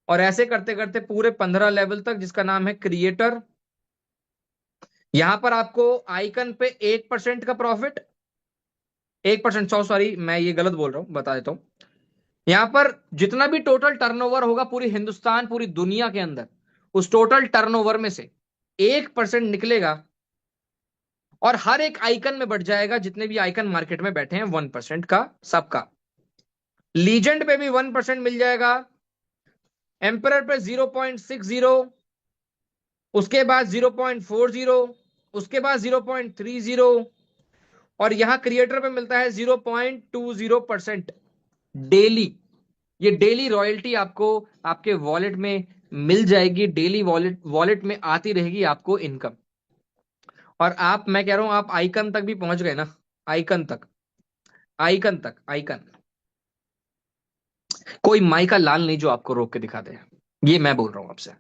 और ऐसे करते करते पूरे 15 लेवल तक जिसका नाम है क्रिएटर। यहां पर आपको आइकन पे 1% का प्रॉफिट, 1%, सॉरी मैं ये गलत बोल रहा हूं, बता देता हूं। यहां पर जितना भी टोटल टर्नओवर होगा पूरी हिंदुस्तान, पूरी दुनिया के अंदर, उस टोटल टर्नओवर में से 1% निकलेगा और हर एक आइकन में बढ़ जाएगा। जितने भी आइकन मार्केट में बैठे हैं 1% का सबका। लीजेंड पे भी 1% मिल जाएगा, एम्परर पे 0.60, उसके बाद 0.40, उसके बाद 0.30, और यहां क्रिएटर पे मिलता है 0.20% डेली। ये डेली रॉयल्टी आपको आपके वॉलेट में मिल जाएगी, डेली वॉलेट वॉलेट में आती रहेगी आपको इनकम। और आप, मैं कह रहा हूं आप आइकन तक भी पहुंच गए ना, आइकन तक, आइकन तक, आइकन, कोई माई का लाल नहीं जो आपको रोक के दिखा दे। ये मैं बोल रहा हूं आपसे।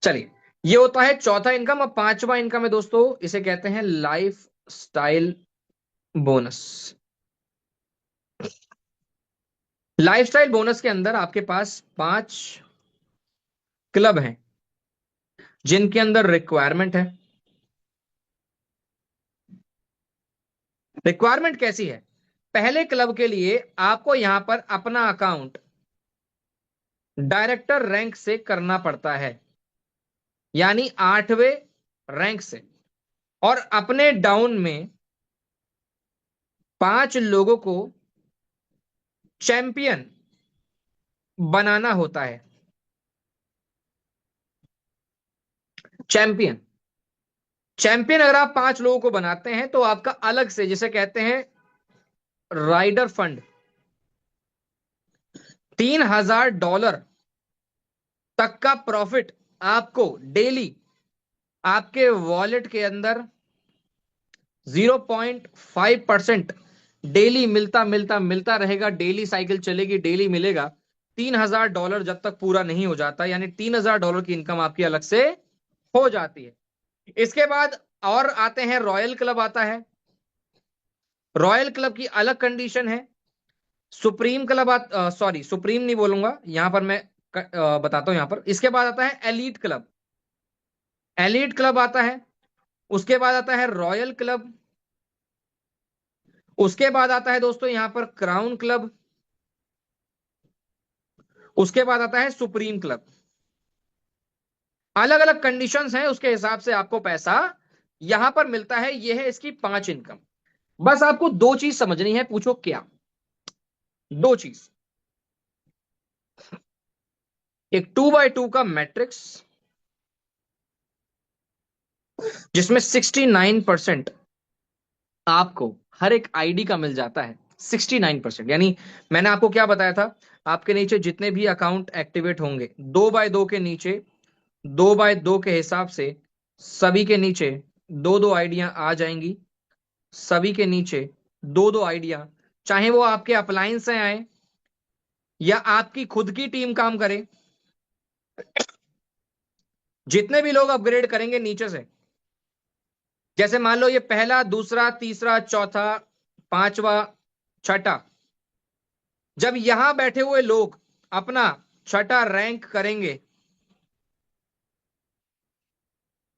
चलिए, ये होता है चौथा इनकम। अब पांचवा इनकम है दोस्तों, इसे कहते हैं life style bonus. Life style bonus के अंदर आपके पास 5 क्लब हैं जिनके अंदर रिक्वायरमेंट है। रिक्वायरमेंट कैसी है, पहले क्लब के लिए आपको यहां पर अपना अकाउंट डायरेक्टर रैंक से करना पड़ता है, यानी 8वें रैंक से, और अपने डाउन में 5 लोगों को चैंपियन बनाना होता है। चैंपियन, चैंपियन अगर आप 5 लोगों को बनाते हैं तो आपका अलग से, जिसे कहते हैं राइडर फंड, $3000 तक का प्रॉफिट आपको डेली आपके वॉलेट के अंदर 0.5% डेली मिलता मिलता मिलता रहेगा। डेली साइकिल चलेगी, डेली मिलेगा $3,000 जब तक पूरा नहीं हो जाता, यानी $3,000 की इनकम आपकी अलग से हो जाती है। इसके बाद और आते हैं, रॉयल क्लब आता है। रॉयल क्लब की अलग कंडीशन है। सुप्रीम क्लब सॉरी, सुप्रीम नहीं बोलूंगा यहां पर मैं, बताता हूं यहां पर। इसके बाद आता है एलीट क्लब। एलीट क्लब आता है। उसके बाद आता है रॉयल क्लब। उसके बाद आता है दोस्तों यहां पर क्राउन क्लब। उसके बाद आता है सुप्रीम क्लब। अलग अलग कंडीशंस हैं, उसके हिसाब से आपको पैसा यहां पर मिलता है। यह है इसकी 5 इनकम। बस आपको दो चीज समझनी है, पूछो क्या? दो चीज। एक 2x2 का मैट्रिक्स, जिसमें 69% आपको हर एक आईडी का मिल जाता है। 69%, यानी मैंने आपको क्या बताया था, आपके नीचे जितने भी अकाउंट एक्टिवेट होंगे 2x2 के नीचे, 2x2 के हिसाब से सभी के नीचे दो दो आइडियां आ जाएंगी। सभी के नीचे दो दो आइडिया, चाहे वो आपके अप्लायंस से आए या आपकी खुद की टीम काम करे। जितने भी लोग अपग्रेड करेंगे नीचे से, जैसे मान लो ये पहला, दूसरा, तीसरा, चौथा, पांचवा, छठा, जब यहां बैठे हुए लोग अपना छठा रैंक करेंगे,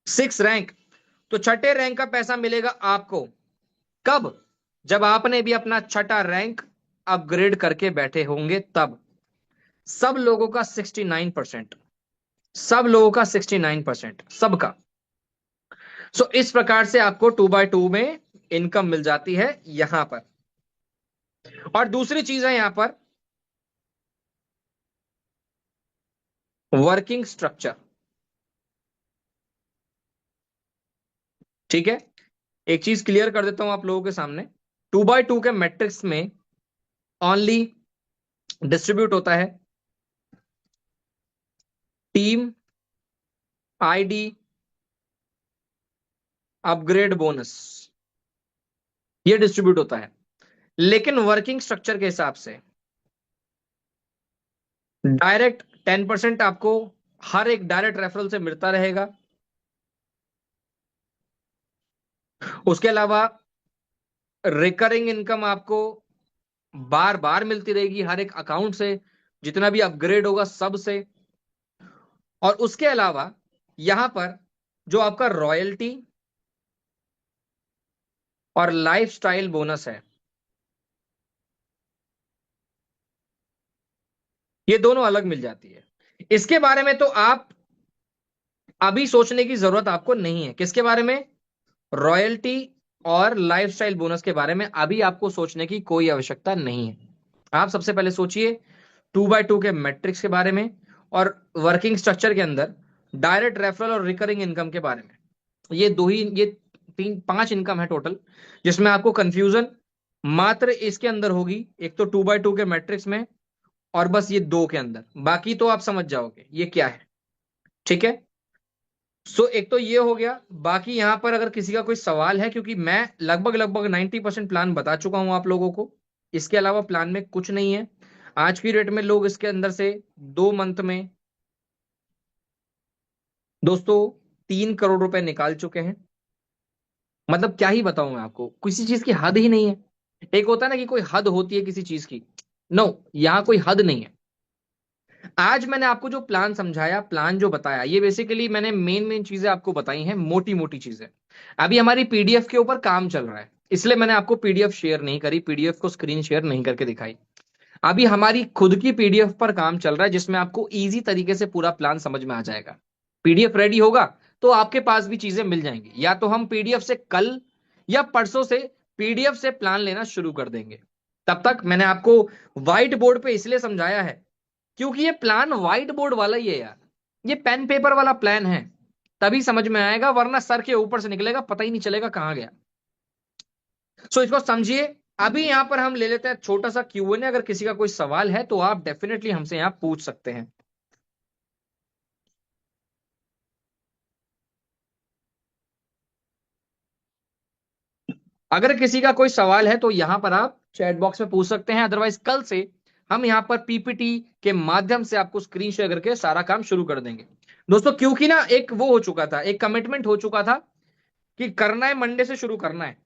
6 रैंक, तो छठे रैंक का पैसा मिलेगा आपको। कब? जब आपने भी अपना छठा रैंक अपग्रेड करके बैठे होंगे तब। सब लोगों का 69%, सब लोगों का 69%, सबका। सो इस प्रकार से आपको 2x2 में इनकम मिल जाती है यहां पर। और दूसरी चीज है यहां पर वर्किंग स्ट्रक्चर। ठीक है, एक चीज क्लियर कर देता हूं आप लोगों के सामने। 2x2 के मैट्रिक्स में ओनली डिस्ट्रीब्यूट होता है टीम आईडी अपग्रेड बोनस, ये डिस्ट्रीब्यूट होता है। लेकिन वर्किंग स्ट्रक्चर के हिसाब से डायरेक्ट 10% आपको हर एक डायरेक्ट रेफरल से मिलता रहेगा। उसके अलावा रिकरिंग इनकम आपको बार बार मिलती रहेगी हर एक अकाउंट से, जितना भी अपग्रेड होगा सबसे। और उसके अलावा यहां पर जो आपका रॉयल्टी और लाइफस्टाइल बोनस है, ये दोनों अलग मिल जाती है। इसके बारे में तो आप अभी सोचने की जरूरत आपको नहीं है। किसके बारे में? रॉयल्टी और लाइफस्टाइल बोनस के बारे में अभी आपको सोचने की कोई आवश्यकता नहीं है। आप सबसे पहले सोचिए 2x2 के मैट्रिक्स के बारे में, और वर्किंग स्ट्रक्चर के अंदर डायरेक्ट रेफरल और रिकरिंग इनकम के बारे में। ये दो ही, ये तीन पांच इनकम है टोटल, जिसमें आपको कंफ्यूजन मात्र इसके अंदर होगी, एक तो 2x2 के मैट्रिक्स में, और बस ये दो के अंदर। बाकी तो आप समझ जाओगे ये क्या है। ठीक है, सो एक तो ये हो गया। बाकी यहां पर अगर किसी का कोई सवाल है, क्योंकि मैं लगभग लगभग 90% प्लान बता चुका हूं आप लोगों को, इसके अलावा प्लान में कुछ नहीं है। आज की डेट में लोग इसके अंदर से 2 मंथ में दोस्तों 3 करोड़ रुपए निकाल चुके हैं। मतलब क्या ही बताऊं मैं आपको, किसी चीज की हद ही नहीं है। एक होता है ना कि कोई हद होती है किसी चीज की, नो, यहाँ कोई हद नहीं है। आज मैंने आपको जो प्लान समझाया, प्लान जो बताया, ये बेसिकली मैंने मेन मेन चीजें आपको बताई हैं, मोटी मोटी चीजें। अभी हमारी पीडीएफ के ऊपर काम चल रहा है, इसलिए मैंने आपको पीडीएफ शेयर नहीं करी, पीडीएफ को स्क्रीन शेयर नहीं करके दिखाई। अभी हमारी खुद की पीडीएफ पर काम चल रहा है, जिसमें आपको इजी तरीके से पूरा प्लान समझ में आ जाएगा। पीडीएफ रेडी होगा तो आपके पास भी चीजें मिल जाएंगी, या तो हम पीडीएफ से कल या परसों से पीडीएफ से प्लान लेना शुरू कर देंगे। तब तक मैंने आपको व्हाइट बोर्ड पे इसलिए समझाया है क्योंकि ये प्लान व्हाइट बोर्ड वाला ही है यार, ये पेन पेपर वाला प्लान है। तभी समझ में आएगा, वरना सर के ऊपर से निकलेगा, पता ही नहीं चलेगा कहां गया। सो इसको समझिए। अभी यहां पर हम ले लेते हैं छोटा सा क्यूएनए। अगर किसी का कोई सवाल है तो आप डेफिनेटली हमसे यहां पूछ सकते हैं। अगर किसी का कोई सवाल है तो यहां पर आप चैट बॉक्स में पूछ सकते हैं, अदरवाइज कल से हम यहाँ पर पीपीटी के माध्यम से आपको स्क्रीन शेयर करके सारा काम शुरू कर देंगे दोस्तों, क्योंकि ना एक वो हो चुका था, एक कमिटमेंट हो चुका था कि करना है, मंडे से शुरू करना है,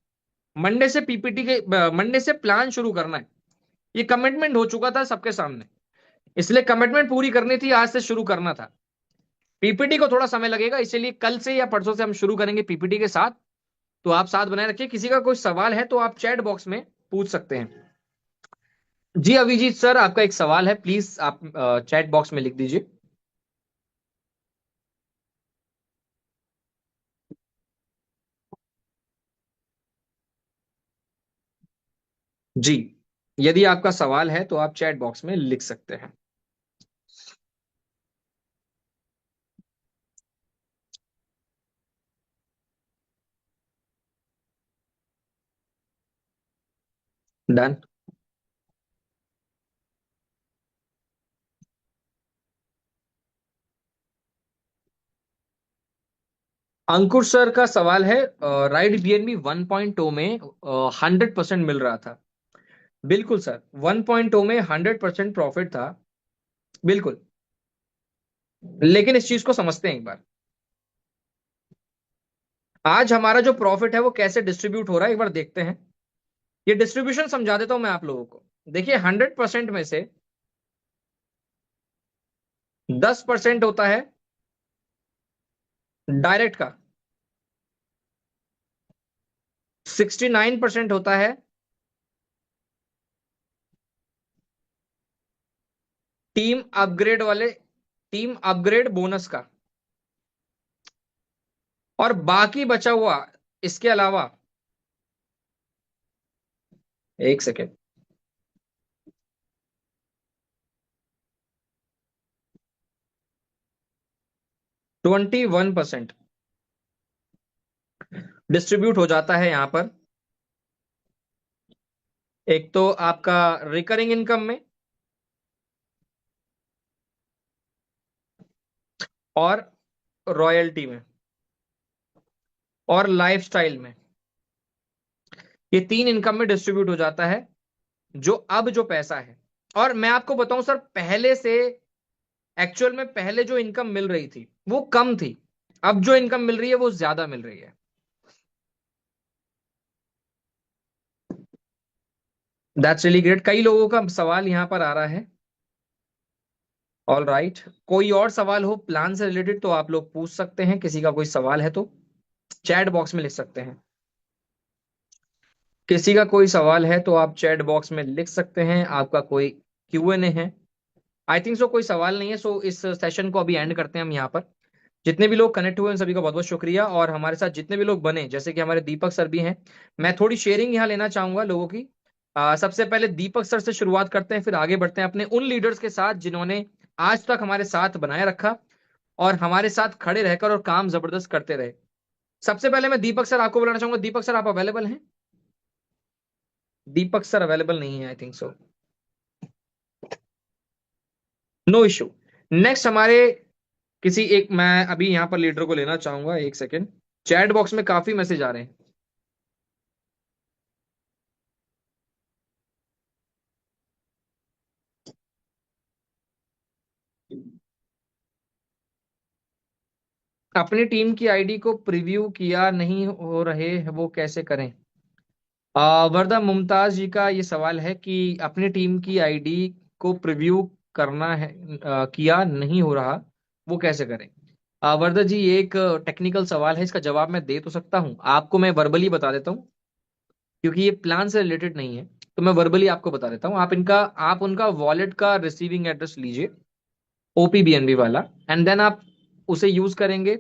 मंडे से पीपीटी के मंडे से प्लान शुरू करना है। ये कमिटमेंट हो चुका था सबके सामने, इसलिए कमिटमेंट पूरी करनी थी, आज से शुरू करना था। पीपीटी को थोड़ा समय लगेगा, इसीलिए कल से या परसों से हम शुरू करेंगे पीपीटी के साथ। तो आप साथ बनाए रखिए, किसी का कोई सवाल है तो आप चैट बॉक्स में पूछ सकते हैं। जी अभिजीत सर, आपका एक सवाल है, प्लीज आप चैट बॉक्स में लिख दीजिए। जी, यदि आपका सवाल है तो आप चैट बॉक्स में लिख सकते हैं। डन। अंकुर सर का सवाल है, राइट बीएनबी 1.0 में 100% मिल रहा था। बिल्कुल सर, 1.0 में 100% प्रॉफिट था। बिल्कुल। लेकिन इस चीज को समझते हैं एक बार, आज हमारा जो प्रॉफिट है वो कैसे डिस्ट्रीब्यूट हो रहा है एक बार देखते हैं। ये डिस्ट्रीब्यूशन समझा देता हूं मैं आप लोगों को। देखिए 100% में से 10% होता है डायरेक्ट का, 69% होता है टीम अपग्रेड वाले, टीम अपग्रेड बोनस का, और बाकी बचा हुआ इसके अलावा, एक सेकेंड, 21% डिस्ट्रीब्यूट हो जाता है यहां पर। एक तो आपका रिकरिंग इनकम में, और रॉयल्टी में, और लाइफस्टाइल में। ये तीन इनकम में डिस्ट्रीब्यूट हो जाता है जो अब जो पैसा है। और मैं आपको बताऊं सर, पहले से एक्चुअल में पहले जो इनकम मिल रही थी वो कम थी, अब जो इनकम मिल रही है वो ज्यादा मिल रही है। That's really great. कई लोगों का सवाल यहां पर आ रहा है। ऑल राइट, कोई और सवाल हो प्लान से रिलेटेड तो आप लोग पूछ सकते हैं, किसी का कोई सवाल है तो चैट बॉक्स में लिख सकते हैं। किसी का कोई सवाल है तो आप चैट बॉक्स में लिख सकते हैं। आपका कोई क्यूएनए है? आई थिंक सो कोई सवाल नहीं है, सो इस सेशन को अभी एंड करते हैं हम यहाँ पर। जितने भी लोग कनेक्ट हुए उन सभी का बहुत बहुत शुक्रिया, और हमारे साथ जितने भी लोग बने, जैसे कि हमारे दीपक सर भी हैं। मैं थोड़ी शेयरिंग यहाँ लेना चाहूंगा लोगों की। सबसे पहले दीपक सर से शुरुआत करते हैं, फिर आगे बढ़ते हैं अपने उन लीडर्स के साथ जिन्होंने आज तक हमारे साथ बनाए रखा और हमारे साथ खड़े रहकर और काम जबरदस्त करते रहे। सबसे पहले मैं दीपक सर आपको बुलाना चाहूंगा। दीपक सर आप अवेलेबल हैं? दीपक सर अवेलेबल नहीं है I think so. No issue. Next हमारे किसी एक, मैं अभी यहाँ पर लीडर को लेना चाहूंगा, एक सेकेंड। चैट बॉक्स में काफी मैसेज आ रहे हैं। अपनी टीम की आईडी को प्रीव्यू किया नहीं हो रहे वो कैसे करें? वर्दा मुमताज जी का ये सवाल है कि अपनी टीम की आईडी को प्रीव्यू करना है, किया नहीं हो रहा, वो कैसे करें? वर्दा जी, ये एक टेक्निकल सवाल है, इसका जवाब मैं दे तो सकता हूँ आपको, मैं वर्बली बता देता हूँ, क्योंकि ये प्लान से रिलेटेड नहीं है। तो मैं वर्बली आपको बता देता हूँ। आप उनका वॉलेट का रिसीविंग एड्रेस लीजिए, ओपीबीएनबी वाला, एंड देन आप उसे यूज करेंगे,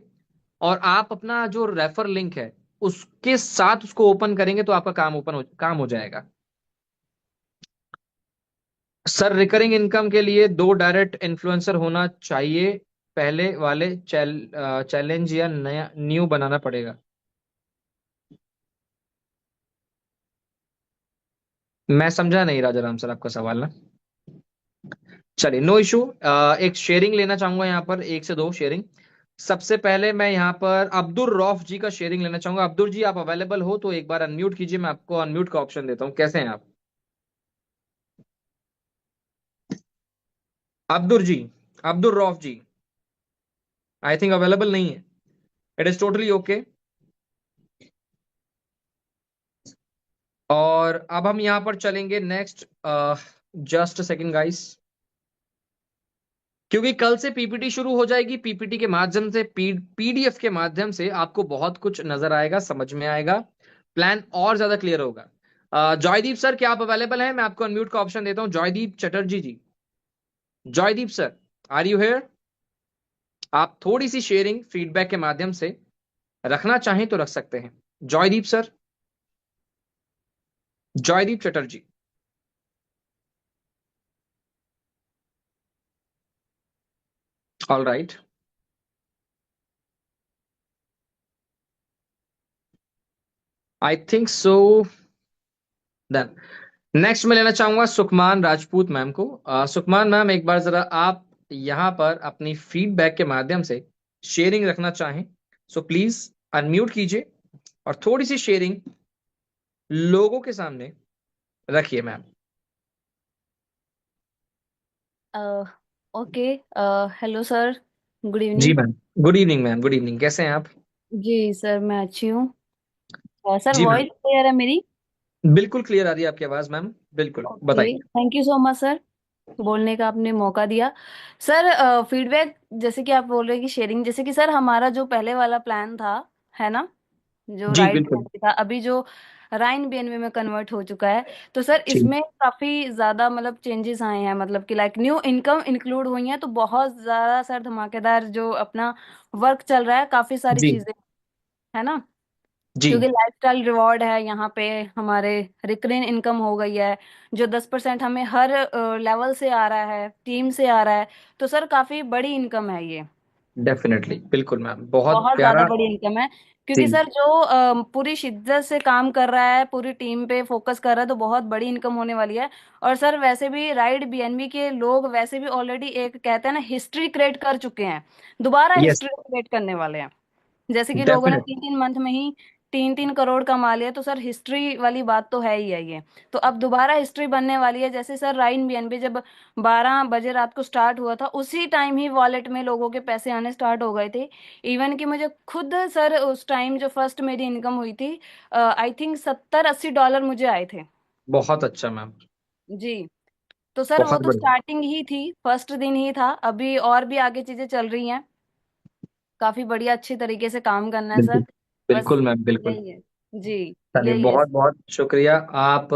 और आप अपना जो रेफर लिंक है उसके साथ उसको ओपन करेंगे तो आपका काम हो जाएगा। सर, रिकरिंग इनकम के लिए दो डायरेक्ट इन्फ्लुएंसर होना चाहिए, पहले वाले चैलेंज या नया न्यू बनाना पड़ेगा? मैं समझा नहीं राजा राम सर आपका सवाल ना। चलिए, नो इशू। एक शेयरिंग लेना चाहूंगा यहाँ पर, एक से दो शेयरिंग। सबसे पहले मैं यहाँ पर अब्दुल रौफ जी का शेयरिंग लेना चाहूंगा। अब्दुल जी, आप अवेलेबल हो तो एक बार अनम्यूट कीजिए, मैं आपको अनम्यूट का ऑप्शन देता हूँ। कैसे हैं आप? अब्दुल जी, अब्दुल रौफ जी, आई थिंक अवेलेबल नहीं है। It is totally okay. और अब हम यहाँ पर चलेंगे नेक्स्ट। जस्ट सेकंड गाइस, क्योंकि कल से पीपीटी शुरू हो जाएगी। पीपीटी के माध्यम से, पीडीएफ के माध्यम से आपको बहुत कुछ नजर आएगा, समझ में आएगा, प्लान और ज्यादा क्लियर होगा। जॉयदीप सर, क्या आप अवेलेबल हैं? मैं आपको अनम्यूट का ऑप्शन देता हूँ। Joydeep Chatterjee ji, Joydeep sir, are you here? आप थोड़ी सी शेयरिंग फीडबैक के माध्यम से रखना चाहें तो रख सकते हैं। Joydeep sir, Joydeep Chatterjee. All right, आई थिंक सो। डन। नेक्स्ट मैं लेना चाहूंगा सुखमान राजपूत मैम को। सुखमान मैम, एक बार जरा आप यहाँ पर अपनी फीडबैक के माध्यम से शेयरिंग रखना चाहें, सो प्लीज अनम्यूट कीजिए और थोड़ी सी शेयरिंग लोगों के सामने रखिए ma'am. Okay. Hello sir, good जी evening. Ma'am. Good evening ma'am, good evening, कैसे हैं आप? जी सर, मैं अच्छी हूँ। सर, जी मैम, वॉइस क्लियर है मेरी? बिल्कुल क्लियर आ रही है आपकी आवाज मैम, बिल्कुल ओके, बताइए। Thank you so much sir, बोलने का आपने मौका दिया। सर, फीडबैक जैसे कि आप बोल रहे हैं कि शेयरिंग, जैसे कि सर हमारा जो पहले वाला प्लान था, है ना, जो जी राइट बिल्कुल। था, अभी जो राइन बीएनबी में कन्वर्ट हो चुका है, तो सर जी इसमें काफी ज्यादा मतलब चेंजेस आए हैं, मतलब कि लाइक न्यू इनकम इंक्लूड हुई हैं, तो बहुत ज्यादा सर धमाकेदार जो अपना वर्क चल रहा है, काफी सारी जी चीजें, है ना। जी। क्योंकि लाइफस्टाइल रिवॉर्ड है यहाँ पे, हमारे रिकरिंग इनकम हो गई है, जो 10% हमें हर लेवल से आ रहा है, टीम से आ रहा है, तो सर काफी बड़ी इनकम है ये, डेफिनेटली, बिल्कुल मैम, बहुत बहुत ज्यादा प्यारा। बड़ी इनकम है। क्योंकि जी सर जो पूरी शिद्दत से काम कर रहा है, पूरी टीम पे फोकस कर रहा है, तो बहुत बड़ी इनकम होने वाली है। और सर वैसे भी राइड बीएनबी के लोग वैसे भी ऑलरेडी एक कहते हैं ना, हिस्ट्री क्रिएट कर चुके हैं, दोबारा यस, हिस्ट्री क्रिएट करने वाले हैं। जैसे कि लोगों ने डेफिनेटली। 3 3 मंथ में ही 3 3 करोड़ कमा लिया, तो सर हिस्ट्री वाली बात तो है ही है ये। तो अब दोबारा हिस्ट्री बनने वाली है। जैसे सर राइन बीएनबी जब 12 बजे रात को स्टार्ट हुआ था, उसी टाइम ही वॉलेट में लोगों के पैसे आने स्टार्ट हो गए थे। इवन कि मुझे खुद सर उस टाइम जो फर्स्ट मेरी इनकम हुई थी, आई थिंक $70 80 मुझे आए थे। बहुत अच्छा मैम, जी। तो सर वो बहुत तो बढ़िया। स्टार्टिंग ही थी, फर्स्ट दिन ही था, अभी और भी आगे चीजें चल रही हैं। काफी बढ़िया अच्छी तरीके से काम करना है बिल्कुल, सर। बस बिल्कुल मैम, बिल्कुल। यही है। जी। चलिए, यही है। बहुत बहुत शुक्रिया। आप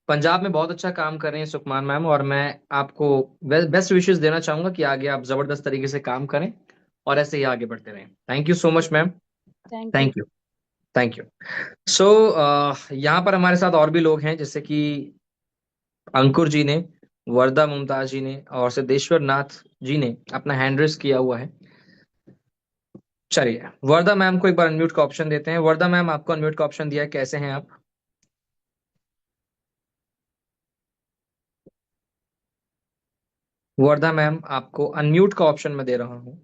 पंजाब में बहुत अच्छा काम कर रहे हैं सुखमान मैम, और मैं आपको बेस्ट विशेस देना चाहूंगा कि आगे आप जबरदस्त तरीके से काम करें और ऐसे ही आगे बढ़ते रहें। Thank you so much ma'am. Thank you. Thank you, thank you. So यहाँ पर हमारे साथ और भी लोग हैं, जैसे कि अंकुर जी ने, वर्दा मुमताज जी ने और सिद्धेश्वर नाथ जी ने अपना हैंड रेस किया हुआ है। चलिए, वर्दा मैम को एक बार अनम्यूट का ऑप्शन देते हैं। वर्दा मैम, आपको अनम्यूट का ऑप्शन दिया है, कैसे हैं आप? वर्दा मैम, आपको अनम्यूट का ऑप्शन मैं दे रहा हूँ।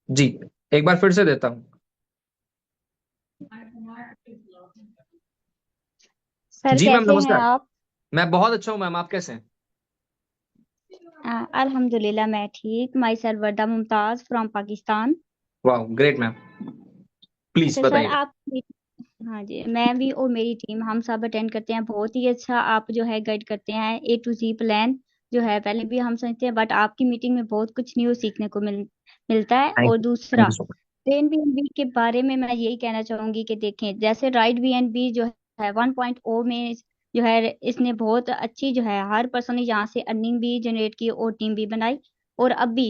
जी, एक बार फिर से देता हूँ। सर जी मैम, कैसे हैं नमस्कार। आप? मैं बहुत अच्छा हूँ मैम, आप कैसे हैं? अल्हम्दुलिल्लाह मैं ठीक। My sir Warda Mumtaz from Pakistan. वाह, ग्रेट मैम, प्लीज अच्छा सर, बताइए। आप, हाँ जी, मैं भी और मेरी टीम हम सब अटेंड करते हैं। बहुत ही अच्छा आप जो है गाइड करते हैं, A to Z प्लान जो है पहले भी हम समझते हैं, बट आपकी मीटिंग में बहुत कुछ न्यू सीखने को मिलता है। थैंक और यू, थैंक दूसरा, you so much. Train BNB के बारे में मैं यही कहना चाहूंगी कि देखें, जैसे राइड बीएनबी जो है 1.0 में जो है इसने बहुत अच्छी जो है हर पर्सन ने यहाँ से अर्निंग भी जनरेट की और टीम भी बनाई। और अभी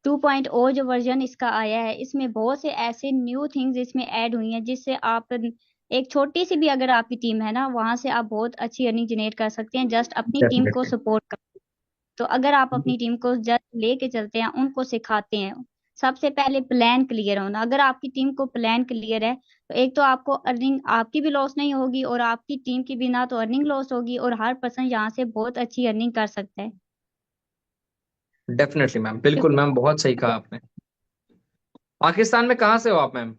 2.0 जो वर्जन इसका आया है, इसमें बहुत से ऐसे न्यू थिंग्स इसमें ऐड हुई हैं, जिससे आप एक छोटी सी भी अगर आपकी टीम है ना, वहां से आप बहुत अच्छी अर्निंग जनरेट कर सकते हैं, जस्ट अपनी टीम को डेफिनेटली, सपोर्ट कर। तो अगर आप अपनी टीम को जस्ट लेके चलते हैं, उनको सिखाते हैं, सबसे पहले प्लान क्लियर होना। अगर आपकी टीम को प्लान क्लियर है, तो एक तो आपको अर्निंग आपकी भी लॉस नहीं होगी, और आपकी टीम की भी ना तो अर्निंग लॉस होगी, और हर पर्सन यहाँ से बहुत अच्छी अर्निंग कर सकता है। डेफिनेटली मैम, बिल्कुल क्योंकि मैम, बहुत सही कहा आपने। पाकिस्तान में कहाँ से हो आप मैम?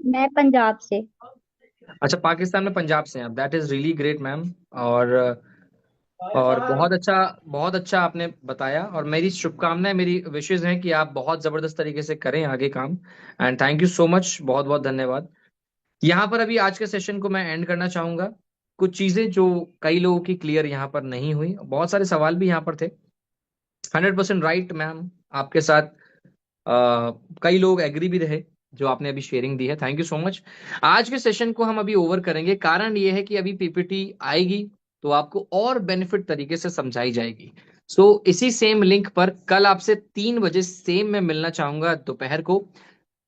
मैं पंजाब से। अच्छा, पाकिस्तान में पंजाब से हैं आप, that is really great ma'am. और और बहुत अच्छा आपने बताया, और मेरी शुभकामनाएं, मेरी विशेष हैं कि आप बहुत जबरदस्त तरीके से करें आगे काम। And thank you so much, बहुत बहुत धन्यवाद। यहाँ पर अभी आज के सेशन को मैं एंड करना चाहूंगा। कुछ चीजें जो कई लोगों की क्लियर यहाँ पर नहीं हुई, बहुत सारे सवाल भी यहाँ पर थे। 100% राइट मैम, आपके साथ कई लोग एग्री भी रहे जो आपने अभी शेयरिंग दी है, थैंक यू सो मच। आज के सेशन को हम अभी ओवर करेंगे, कारण ये है कि अभी पीपीटी आएगी तो आपको और बेनिफिट तरीके से समझाई जाएगी। इसी सेम लिंक पर कल आपसे 3 बजे सेम मैं मिलना चाहूंगा दोपहर को।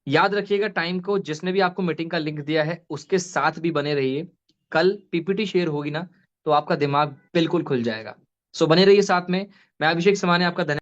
याद रखिएगा टाइम को, जिसने भी आपको मीटिंग का लिंक दिया है उसके साथ भी बने रहिए। कल पीपीटी शेयर होगी ना, तो आपका दिमाग बिल्कुल खुल जाएगा। बने रहिए साथ में। मैं अभिषेक समाने आपका धन्यवाद।